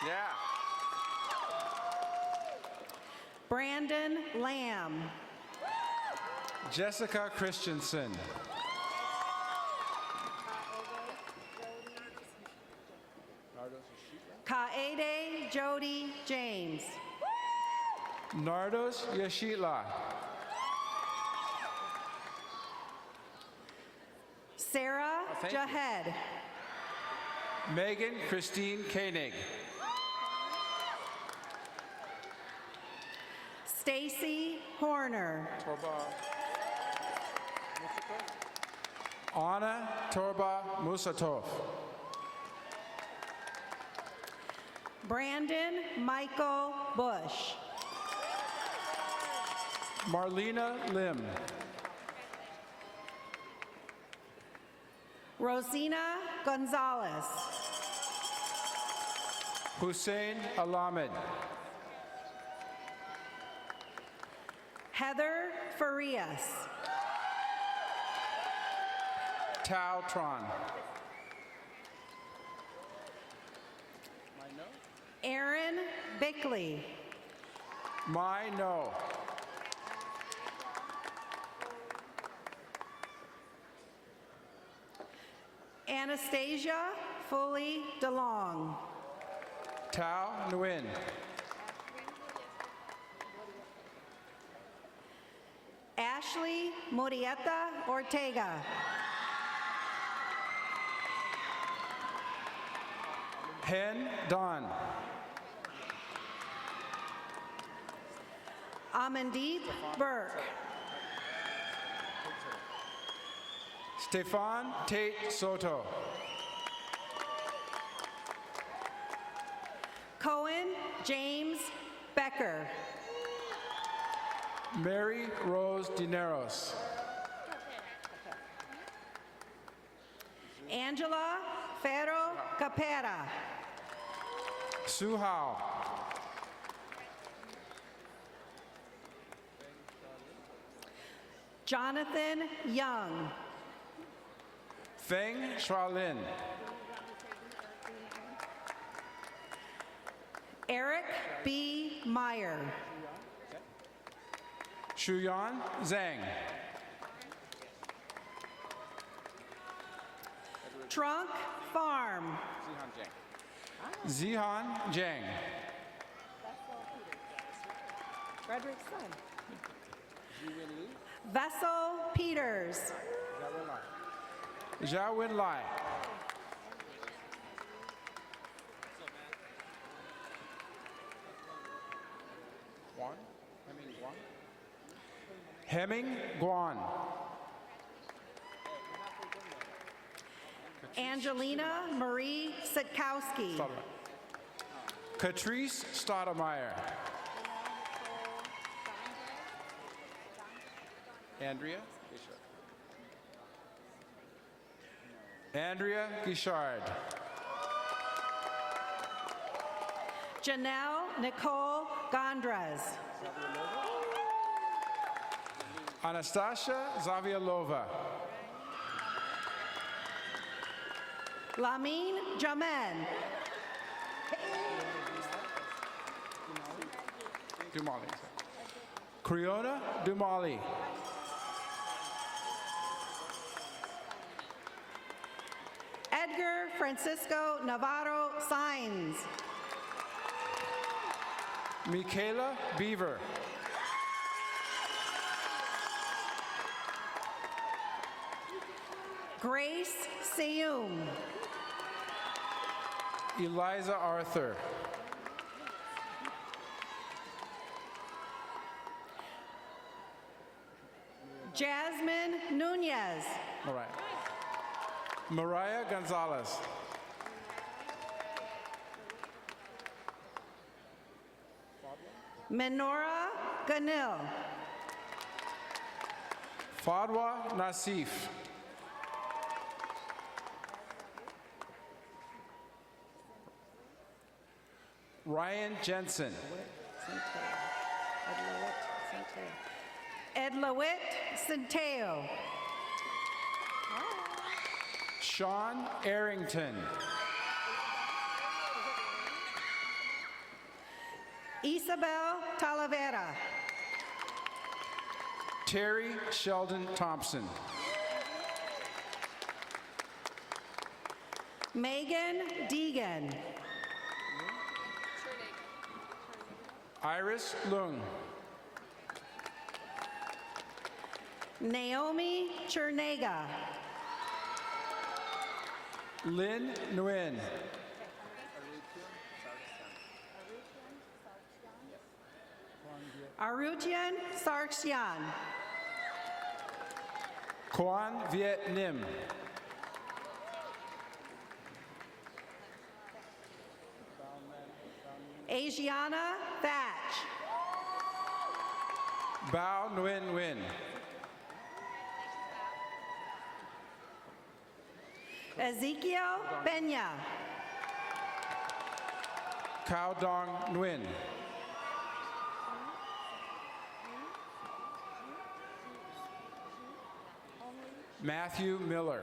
Yeah. Brandon Lamb. Jessica Christensen. Kaede Jody James. Nardos Yashitla. Sarah Jahed. Megan Christine Koenig. Stacy Horner. Anna Torba Musatov. Brandon Michael Bush. Marlena Lim. Rosina Gonzalez. Hussein Alamed. Heather Farias. Tao Tron. Aaron Bickley. My no. Anastasia Foley DeLong. Tao Nguyen. Ashley Murieta Ortega. Hen Don. Amandeep Burke. Stefan Tate Soto. Cohen James Becker. Mary Rose Dineros. Angela Ferro Capera. Su Hao. Jonathan Young. Feng Shualin. Eric B. Meyer. Shuyan Zhang. Trunk Farm. Zihan Jiang. Frederick's son. Vessel Peters. Xiaowin Lai. Hemming Guan. Angelina Marie Sitkowski. Catrice Stoudemire. Andrea Guichard. Janelle Nicole Gondras. Anastasia Zavialova. Lamine Jamen. Dumali. Creona Dumali. Edgar Francisco Navarro Sainz. Michaela Beaver. Grace Seyum. Eliza Arthur. Jasmine Nunez. Mariah Gonzalez. Menora Ganil. Fadwa Nasif. Ryan Jensen. Edlawit Centeo. Sean Arrington. Isabel Talavera. Terry Sheldon Thompson. Megan Deegan. Iris Lung. Naomi Chernega. Lynn Nguyen. Arutian Sarksian. Quan Viet Nim. Asiana Thatch. Bao Nguyen Nguyen. Ezekiel Benya. Cao Dong Nguyen. Matthew Miller.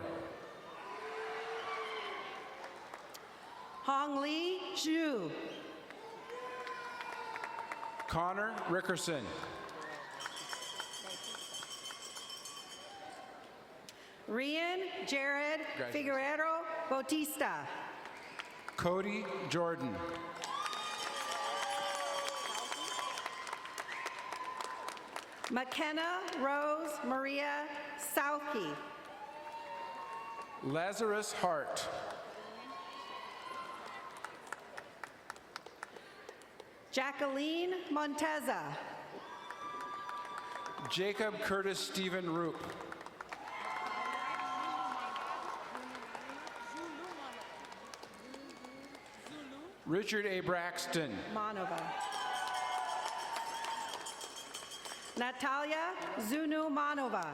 Hong Lee Zhu. Connor Rickerson. Rian Jared Congratulations. Figueroa Bautista. Cody Jordan. McKenna Rose Maria Southkey. Lazarus Hart. Jacqueline Monteza. Jacob Curtis Stephen Roop. Richard A. Braxton. Manova. Natalia Zunu Manova.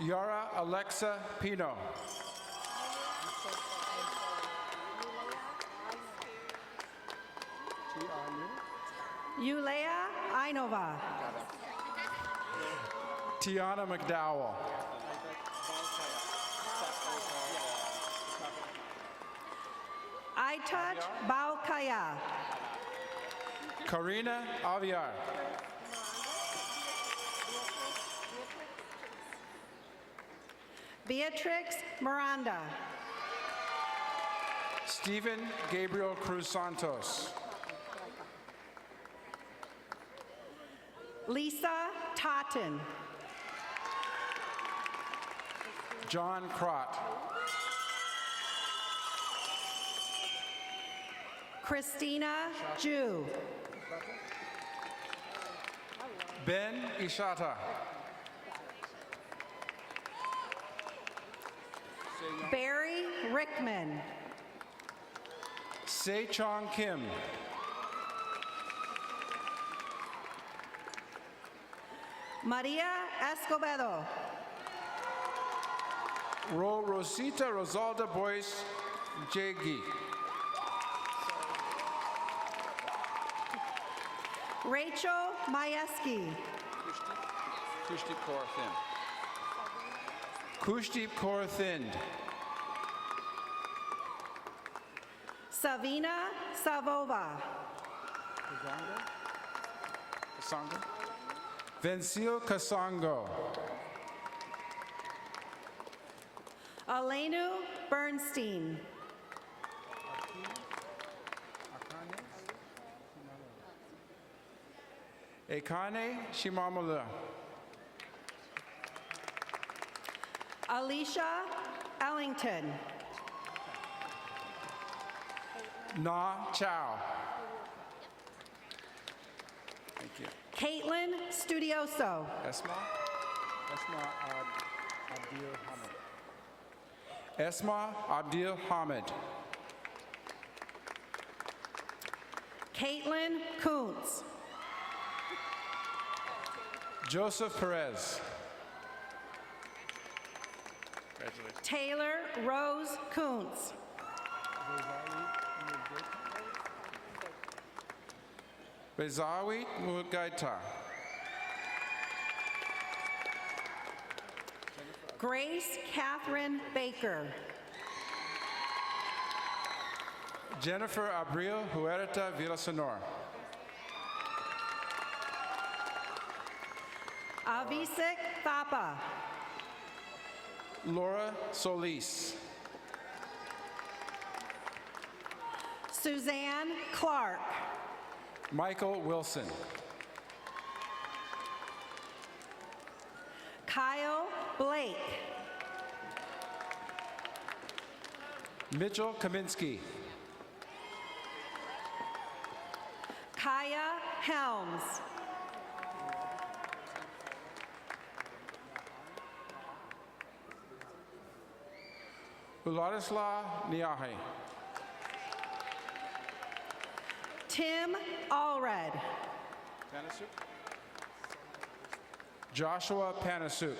Yara Alexa Pino. Yulea Ainova. Tiana McDowell. Aitouch Balkaya. Karina Aviar. Beatrix Miranda. Stephen Gabriel Cruz Santos. Lisa Totten. John Crott. Christina Ju. Ben Ishata. Barry Rickman. Se Chong Kim. Maria Escobedo. Rosita Rosalda Boyce Jegi. Rachel Majewski. Kushdeep Kaur Thind. Savina Savova. Vencil Kasango. Elenu Bernstein. Ekane Shimamula. Alicia Ellington. Na Chow. Thank you. Caitlin Studioso. Esma Abdil Hamid. Esma Abdil Hamid. Caitlin Kuntz. Joseph Perez. Taylor Rose Kuntz. Bezawi Mugaita. Grace Catherine Baker. Jennifer Abril Huerta Villasenor. Avisek Thapa. Laura Solis. Suzanne Clark. Michael Wilson. Kyle Blake. Mitchell Kaminsky. Kaya Helms. Uladislaw Niahe. Tim Allred. Joshua Panasuk.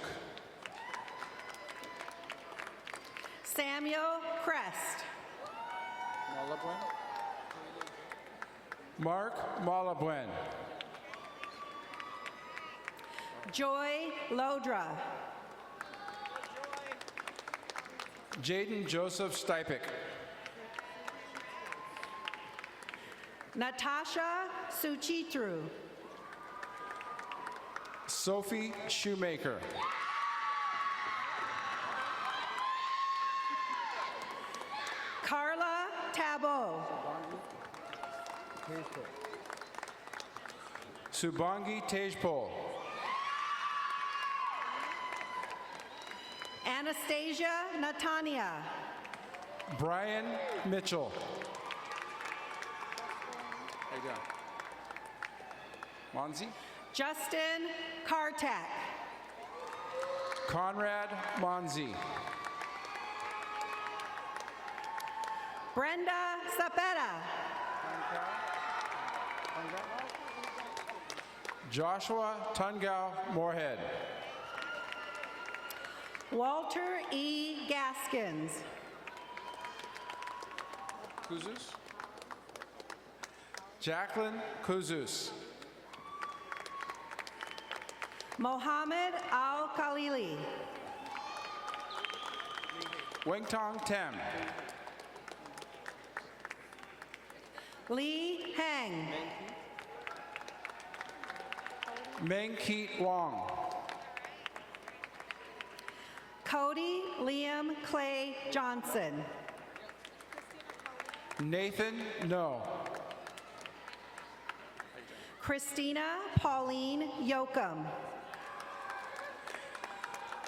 Samuel Crest. Mark Malabwen. Joy Lodra. Jaden Joseph Stipek. Natasha Suchitru. Sophie Shoemaker. Carla Tabo. Subangi Tejpol. Anastasia Natania. Brian Mitchell. How you doing? Monzi? Justin Kartak. Conrad Monzi. Brenda Zapeta. Joshua Tungau Moorhead. Walter E. Gaskins. Kuzus? Jacqueline Kuzus. Mohammed Al Khalili. Wengtong Tem. Lee Hang. Meng Keat Wong. Cody Liam Clay Johnson. Nathan No. Christina Pauline Yoakum.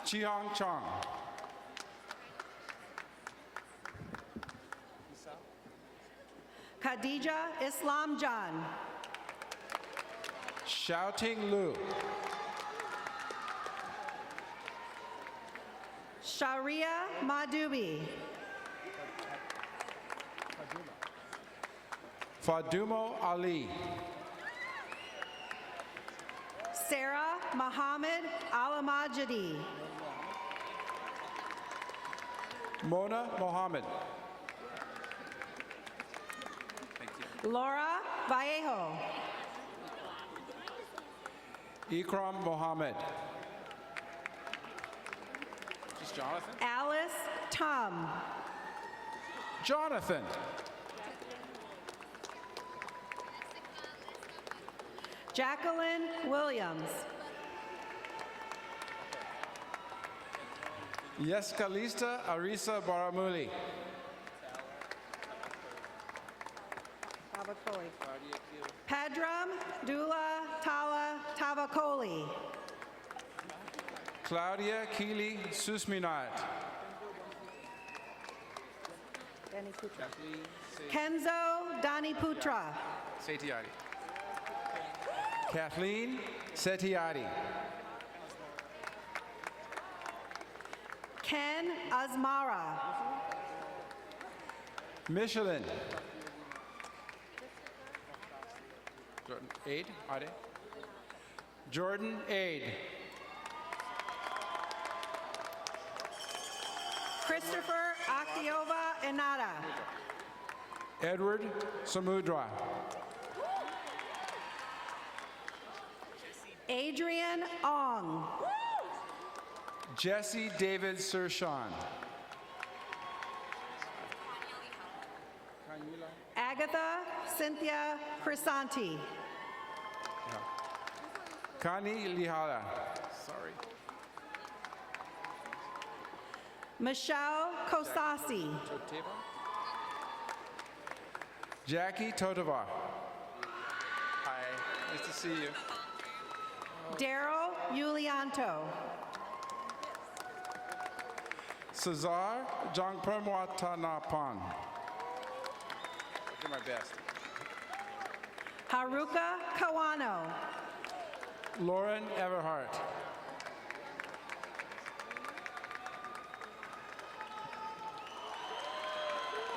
Chihong Chong. Khadija Islamjan. Xiaoting Lu. Sharia Madubi. Fadumo Ali. Sarah Muhammad Alamajadi. Mona Mohammed. Laura Vallejo. Ikram Mohammed. Just Jonathan? Alice Tum. Jonathan. Jacqueline Williams. Yeskalista Arisa Baramuli. Padram Dula Tala Tavakoli. Claudia Keely Susminat. Kenzo Daniputra. Setiadi. Kathleen Setiadi. Ken Asmara. Michelin. Jordan Aid. Ade. Jordan Aid. Christopher Akiova Inada. Edward Samudra. Adrian Ong. Jesse David Sershawn. Agatha Cynthia Crisanti. Kani Lihala. Sorry. Michelle Kosasi. Jackie Totova. Hi. Nice to see you. Daryl Yulianto. Cesar Jangpermwatanapan. Do my best. Haruka Kawano. Lauren Everhart.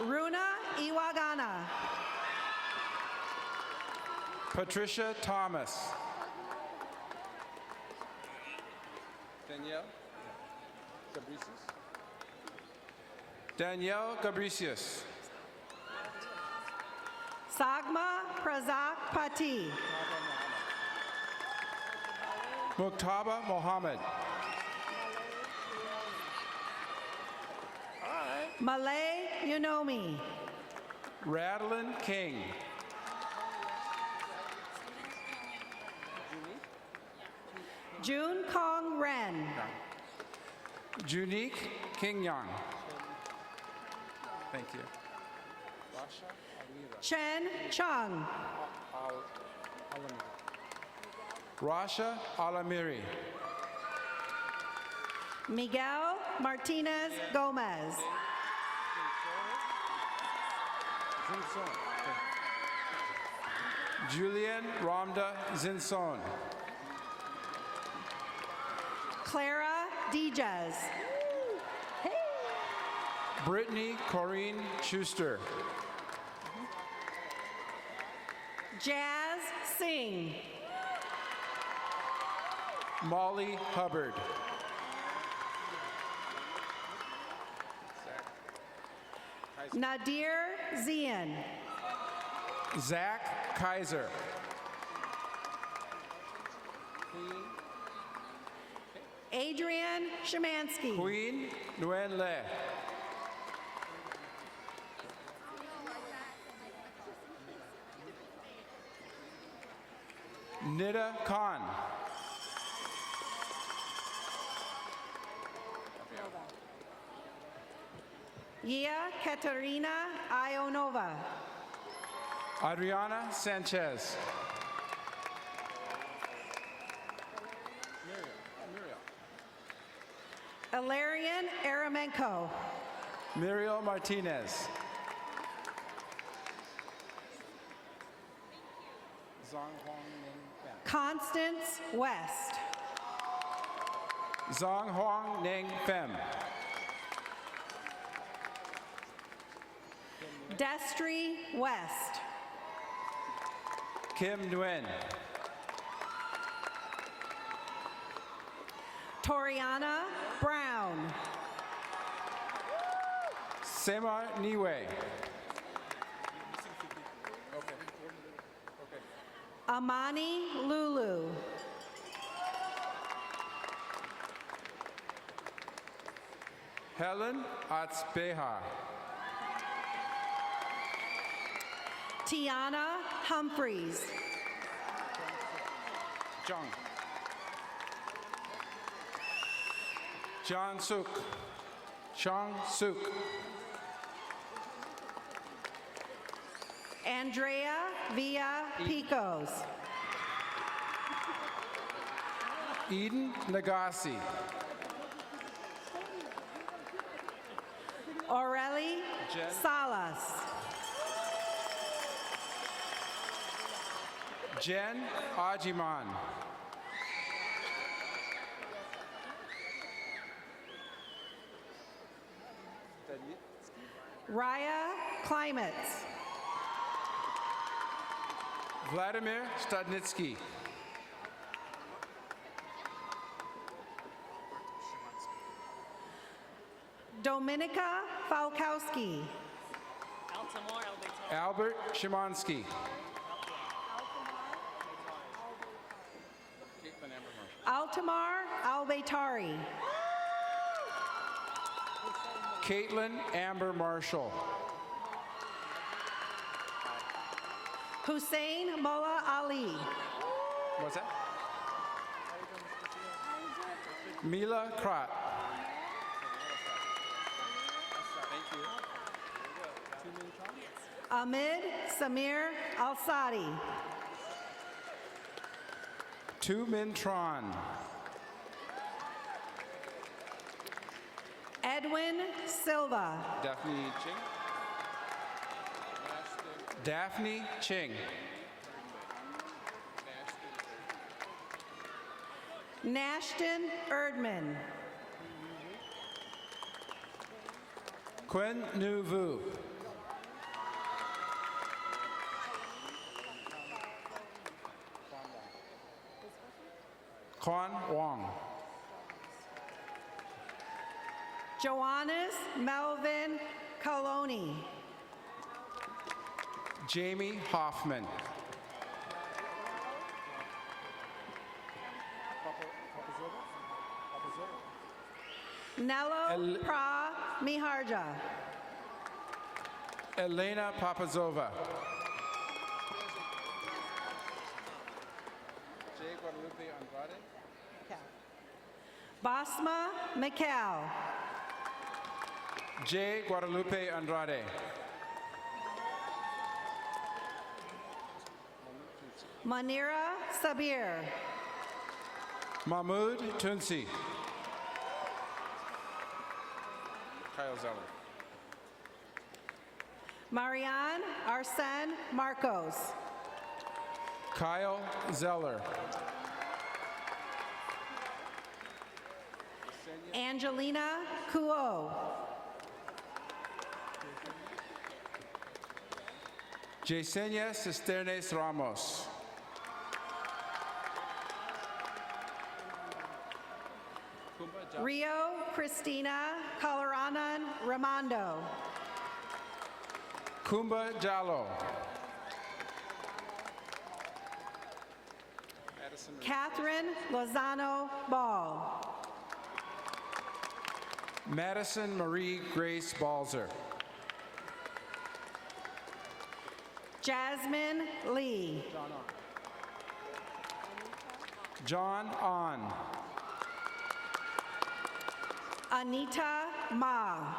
Runa Iwagana. Patricia Thomas. Danielle Gabricius. Danielle Gabricius. Sagma Prazak Pati. Muktaba Mohammed. Malay Unomi. Radlin King. June Kong Ren. Junique Kingyang. Thank you. Chen Chung. Rasha Alamiri. Miguel Martinez Gomez. Julian Ramda Zinson. Clara Diaz. Brittany Corrine Schuster. Jazz Singh. Molly Hubbard. Nadir Zian. Zach Kaiser. Adrian Shemansky. Queen Nguyen Le. Nida Khan. Yia Katerina Ionova. Adriana Sanchez. Ilarian Aramenko. Muriel Martinez. Constance West. Zong Huang Ning Pham. Destry West. Kim Nguyen. Toriana Brown. Sema Niwe. Amani Lulu. Helen Atsbeha. Tiana Humphreys. John. John Suk. Chong Suk. Andrea Villa Picos. Eden Nagasi. Aurelie Jen. Salas. Jen Ajiman. Raya Climates. Vladimir Stadnitsky. Dominika Falkowski. Albert Shimansky. Altamar Albaytari. Caitlin Amber Marshall. Hussein Mullah Ali. What's that? Mila Krat. Ahmed Samir Al-Sadi. Tu Min Tron. Edwin Silva. Daphne Ching. Daphne Ching. Nashton Erdman. Quen Nu Vu. Quan Wong. Joannes Melvin Coloni. Jamie Hoffman. Nello Pra Miharja. Elena Papazova. Basma Mikhail. J. Guadalupe Andrade. Manira Sabir. Mahmoud Tunsi. Kyle Zeller. Marianne Arsene Marcos. Kyle Zeller. Angelina Kuo. Yesenia Cisternes Ramos. Rio Cristina Calaranan Ramondo. Kumba Jallo. Catherine Lozano Ball. Madison Marie Grace Balzer. Jasmine Lee. John On. Anita Ma.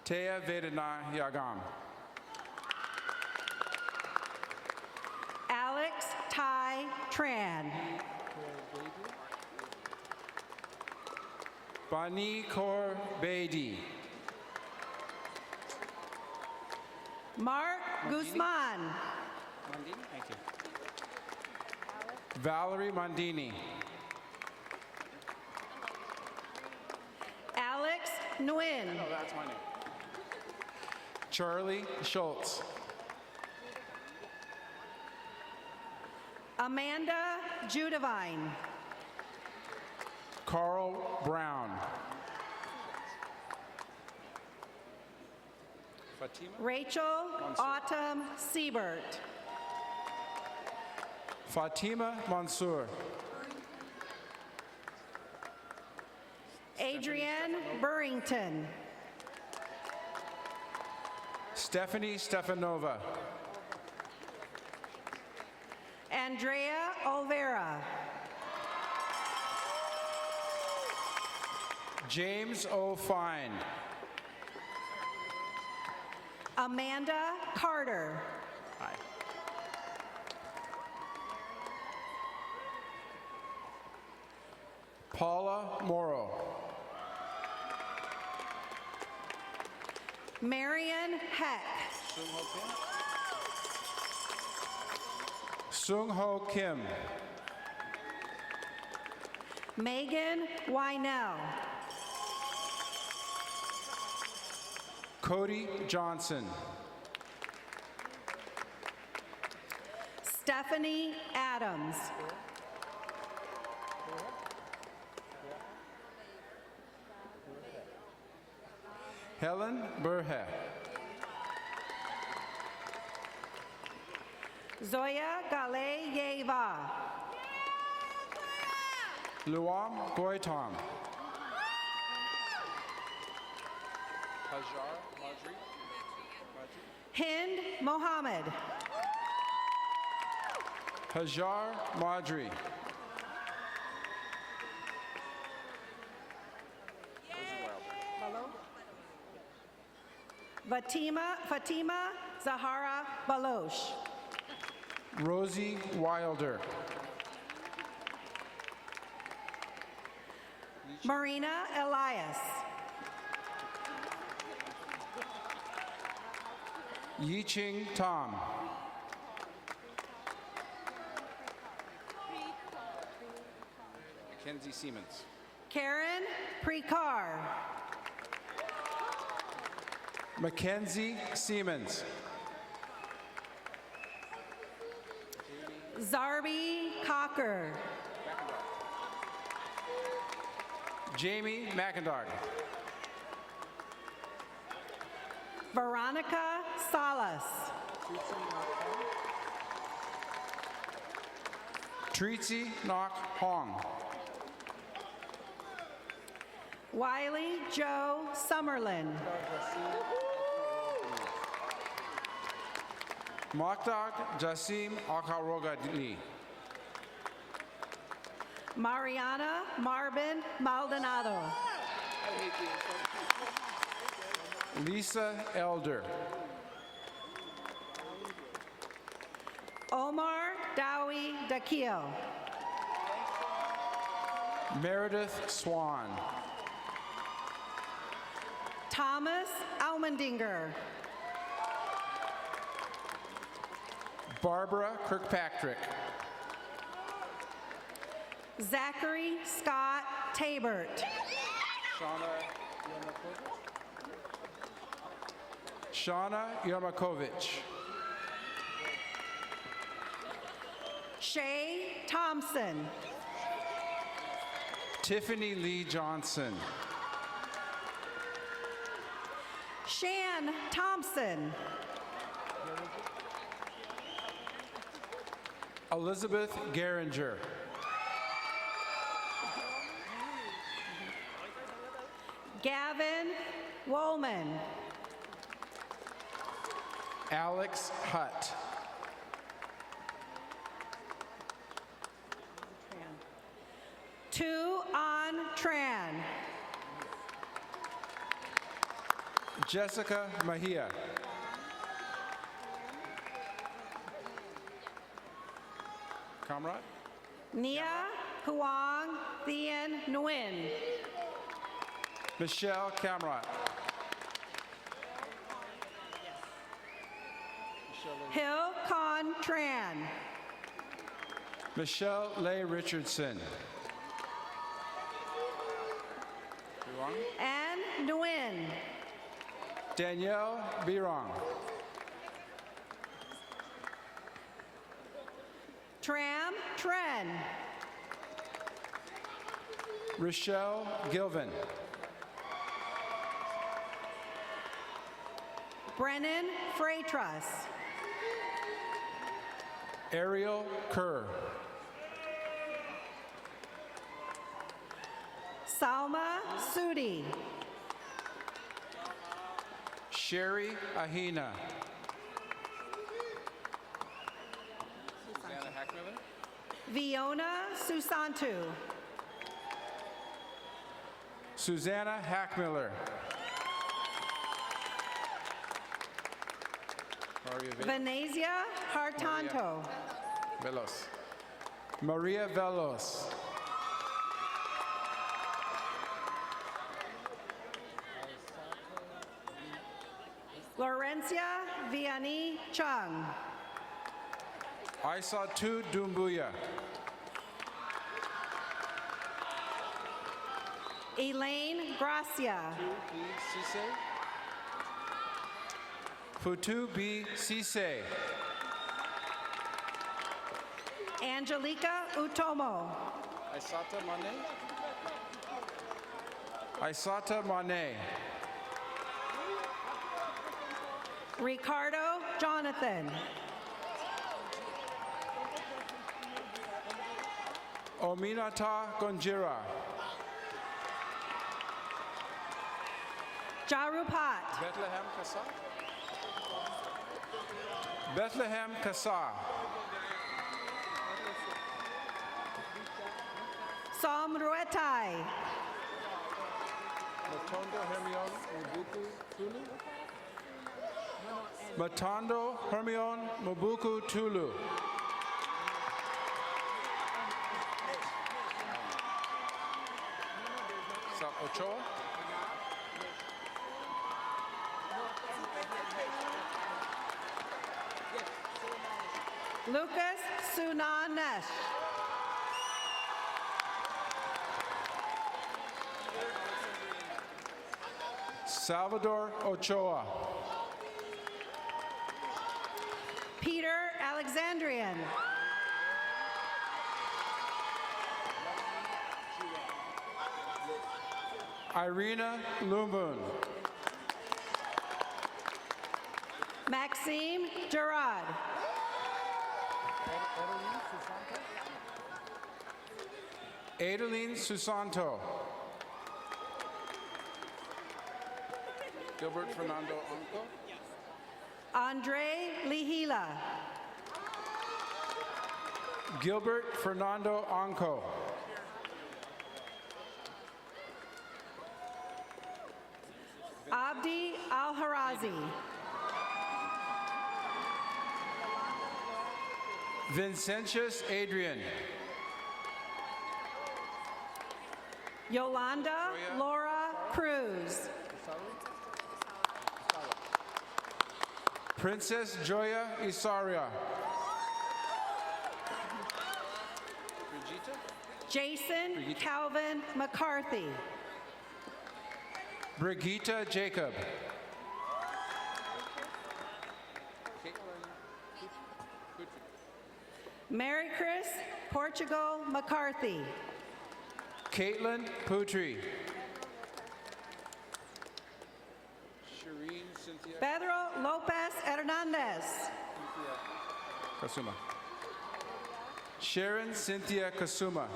Tea Vedana Yagam. Alex Tai Tran. Bani Kor Beidi. Mark Guzman. Thank you. Valerie Mondini. Alex Nguyen. Oh, that's my name. Charlie Schultz. Amanda Judavine. Carl Brown. Fatima. Rachel Autumn Siebert. Fatima Mansour. Adrienne Burrington. Stephanie Stefanova. Andrea Olvera. James O. Fine. Amanda Carter. Hi. Paula Morrow. Marion Heck. Sung Ho Kim. Megan Wynell. Cody Johnson. Stephanie Adams. Helen Burhe. Zoya Galeyeva. Luam Goitom. Hajar Madri. Hind Mohammed. Hajar Madri. Fatima Zahara Baloch. Rosie Wilder. Marina Elias. Yiching Tom. Mackenzie Siemens. Karen Prekar. Mackenzie Siemens. Zarbi Cocker. Jamie McIntyre. Veronica Salas. Treatsy Nok Hong. Wiley Joe Summerlin. Mokhtar Jasim Akarogadli. Mariana Marvin Maldonado. Lisa Elder. Omar Dowie Dakil. Meredith Swan. Thomas Almendinger. Barbara Kirkpatrick. Zachary Scott Tabert. Shauna Yarmakovich. Shay Thompson. Tiffany Lee Johnson. Shan Thompson. Elizabeth Geringer. Gavin Woolman. Alex Hutt. Tu An Tran. Jessica Mahia. Comrade. Nia Huang Thien Nguyen. Michelle Camrot. Hill Con Tran. Michelle Leigh Richardson. Ann Nguyen. Danielle Birong. Tram Tren. Rochelle Gilvin. Brennan Freitrus. Ariel Kerr. Salma Sudi. Sherry Ahina. Fiona Susantu. Susanna Hackmiller. Venezia Hartanto. Velos. Maria Velos. Laurencia Vianney Chung. Aisatu Dumbuya. Elaine Gracia. Futu B. Sise. Angelica Utomo. Aisata Mane. Ricardo Jonathan. Ominata Gonjira. Jarupat. Bethlehem Kasa. Bethlehem Kasa. Sam Ruetai. Matondo Hermione Mobuku Tulu. Ochoa. Lucas Sunanesh. Salvador Ochoa. Peter Alexandrian. Irina Lumbun. Maxime Gerard. Adeline Susanto. Gilbert Fernando Unco. Andre Lihila. Gilbert Fernando Onco. Abdi Al-Harazi. Vincentius Adrian. Yolanda Laura Cruz. Princess Joya Isaria. Jason Calvin McCarthy. Brigitta Jacob. Mary Chris Portugal McCarthy. Caitlin Putri. Pedro Lopez Hernandez. Kasuma. Sharon Cynthia Kasuma.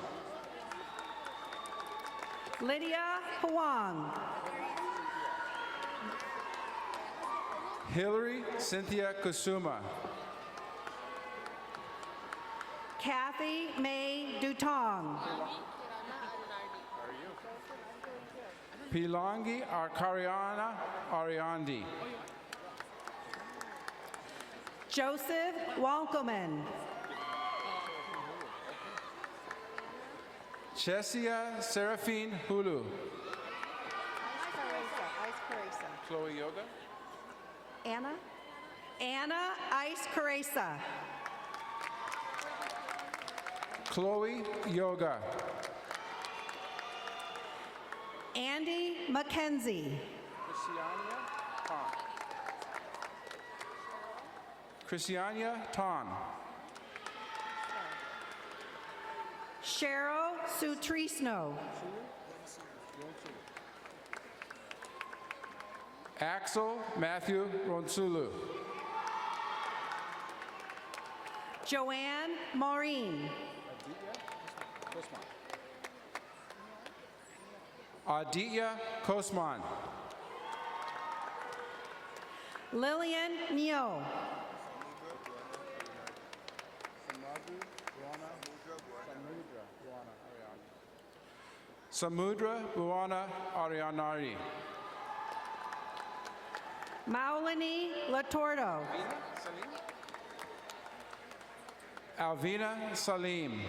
Lydia Huang. Hillary Cynthia Kasuma. Kathy May Dutong. Pilangi Arkariana Ariandi. Joseph Wankelman. Chesia Seraphine Hulu. Chloe Yoga. Anna Ice Caresa. Chloe Yoga. Andy McKenzie. Christiania Ton. Cheryl Sutrisno. Axel Matthew Ronsulu. Joanne Maureen. Aditya Kosman. Lillian Neo. Samudra Buana Arianari. Maulani Latordo. Alvina Salim.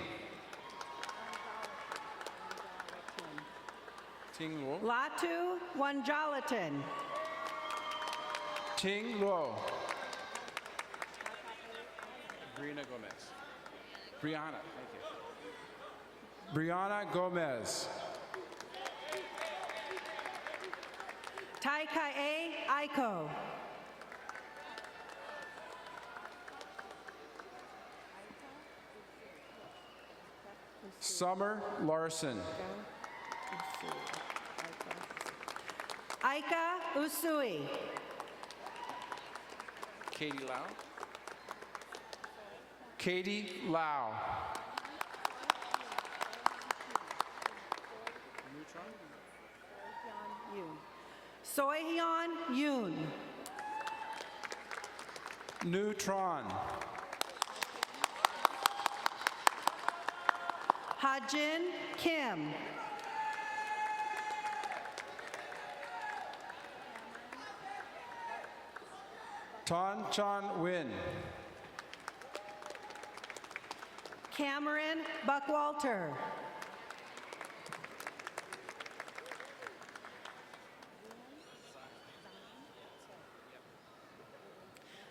Ting Luo. Latu Wanjalatin. Ting Luo. Brianna Gomez. Brianna, thank you. Brianna Gomez. Taikae Aiko. Summer Larson. Aika Usui. Katie Lau. Katie Lau. Soihyun Yoon. Neutron. Hajin Kim. Ton Chan Win. Cameron Buckwalter.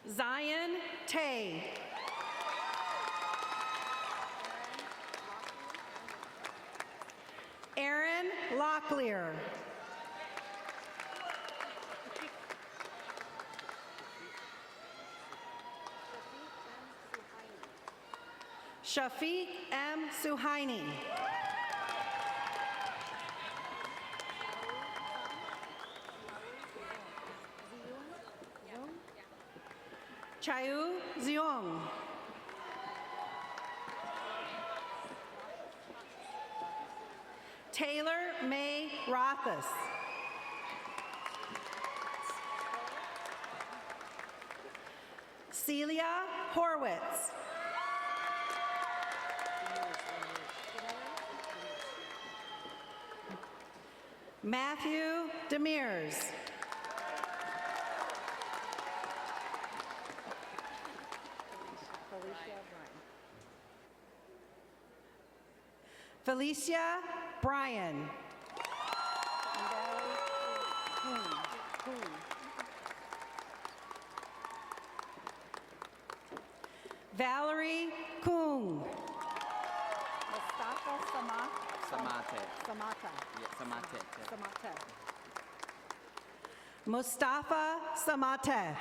Zion Tay. Aaron Locklear. Shafiq M. Suhaini. Chayu Ziong. Taylor May Rothus. Celia Horwitz. Matthew Demers. Felicia Bryan. Valerie Kung. Mustafa Samate. Samata. Yeah, Samate. Yeah. Samata. Mustafa Samate.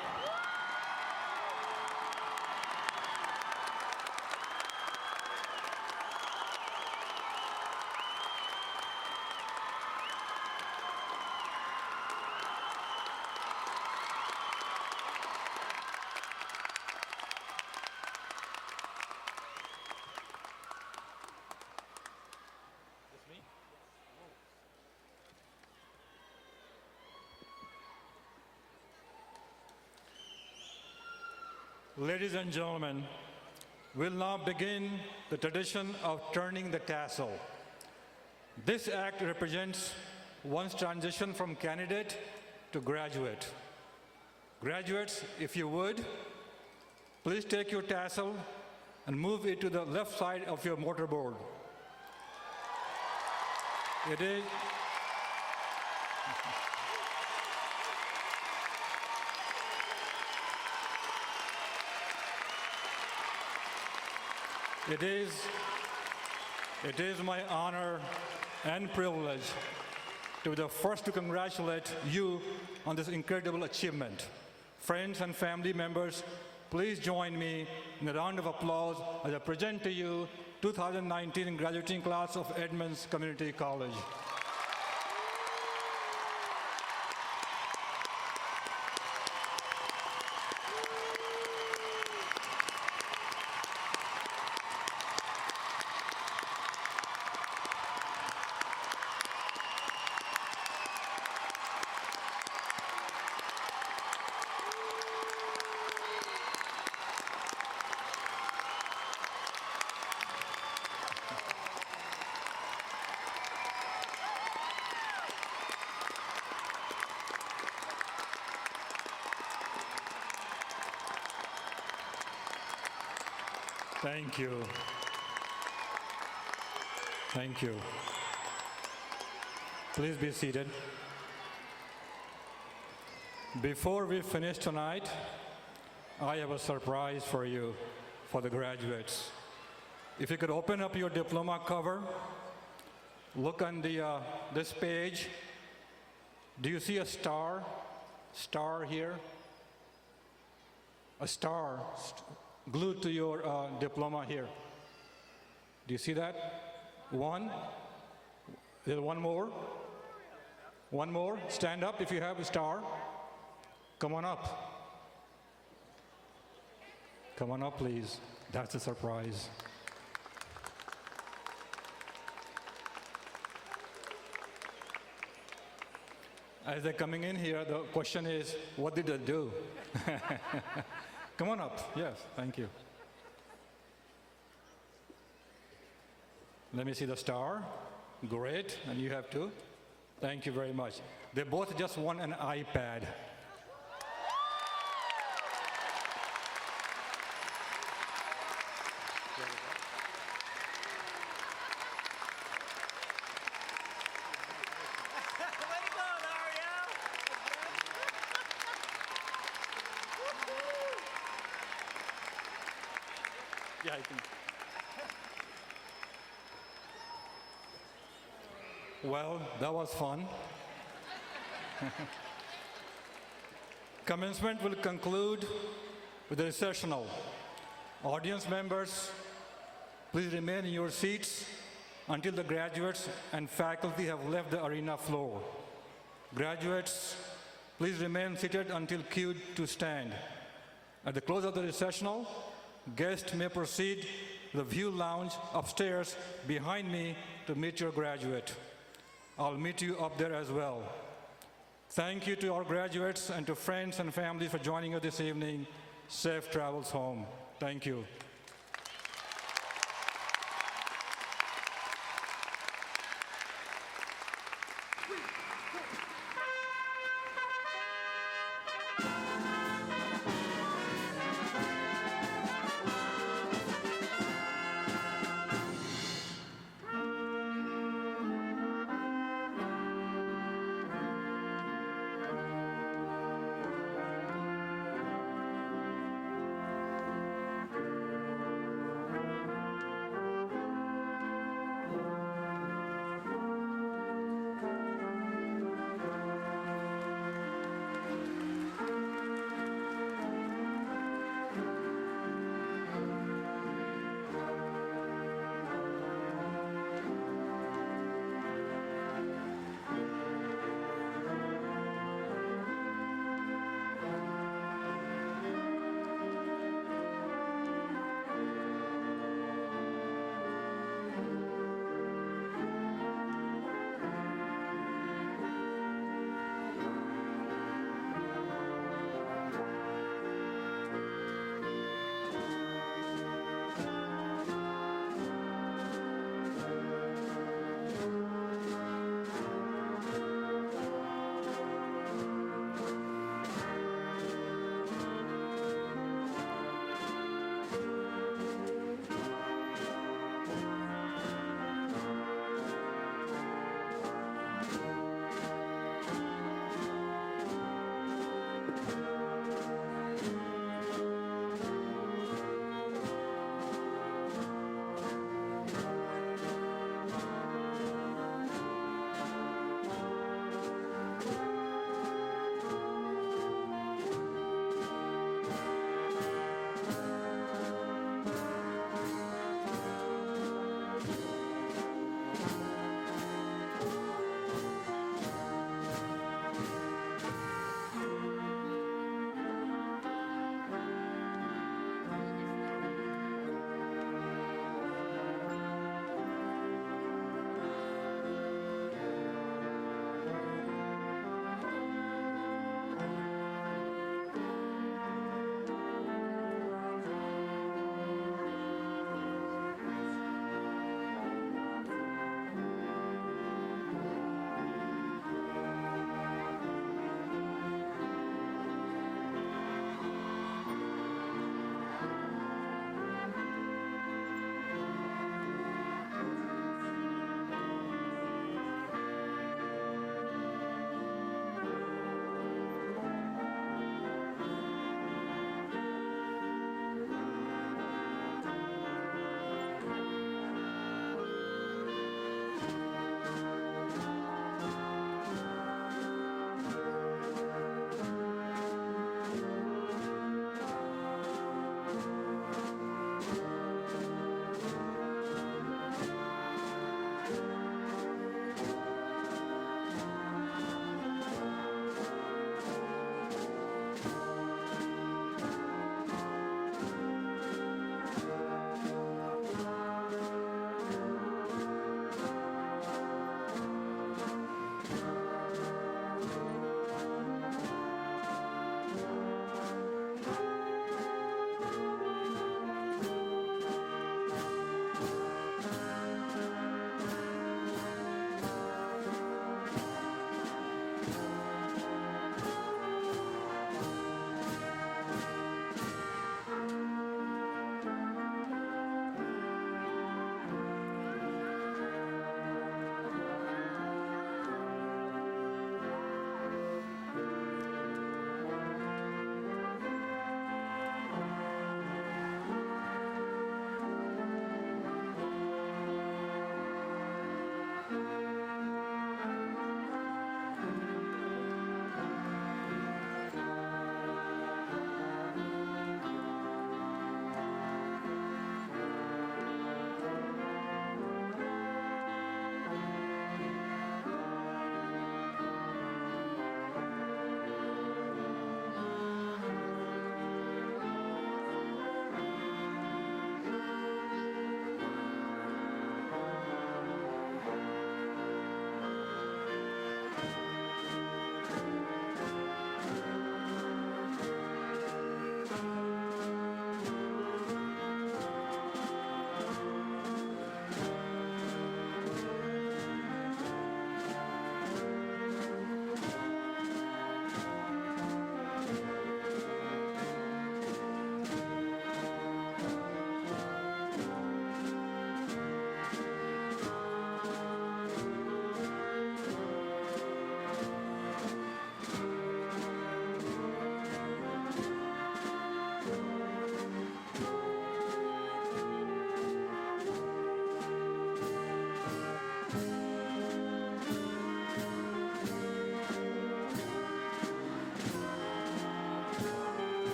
Ladies and gentlemen, we'll now begin the tradition of turning the tassel. This act represents one's transition from candidate to graduate. Graduates, if you would, please take your tassel and move it to the left side of your mortarboard. It is It is my honor and privilege to be the first to congratulate you on this incredible achievement. Friends and family members, please join me in a round of applause as I present to you 2019 graduating class of Edmonds Community College. Thank you. Thank you. Please be seated. Before we finish tonight, I have a surprise for you, for the graduates. If you could open up your diploma cover, look on this page. Do you see a star? Star here? A star glued to your diploma here. Do you see that? One. There's one more. One more. Stand up if you have a star. Come on up. Come on up, please. That's a surprise. As they're coming in here, the question is, what did they do? Come on up. Yes, thank you. Let me see the star. Great, and you have too. Thank you very much. They both just won an iPad. Yeah, I can. Well, that was fun. Commencement will conclude with the recessional. Audience members, please remain in your seats until the graduates and faculty have left the arena floor. Graduates, please remain seated until cued to stand. At the close of the recessional, guests may proceed to the view lounge upstairs behind me to meet your graduate. I'll meet you up there as well. Thank you to our graduates and to friends and families for joining us this evening. safe travels home. Thank you.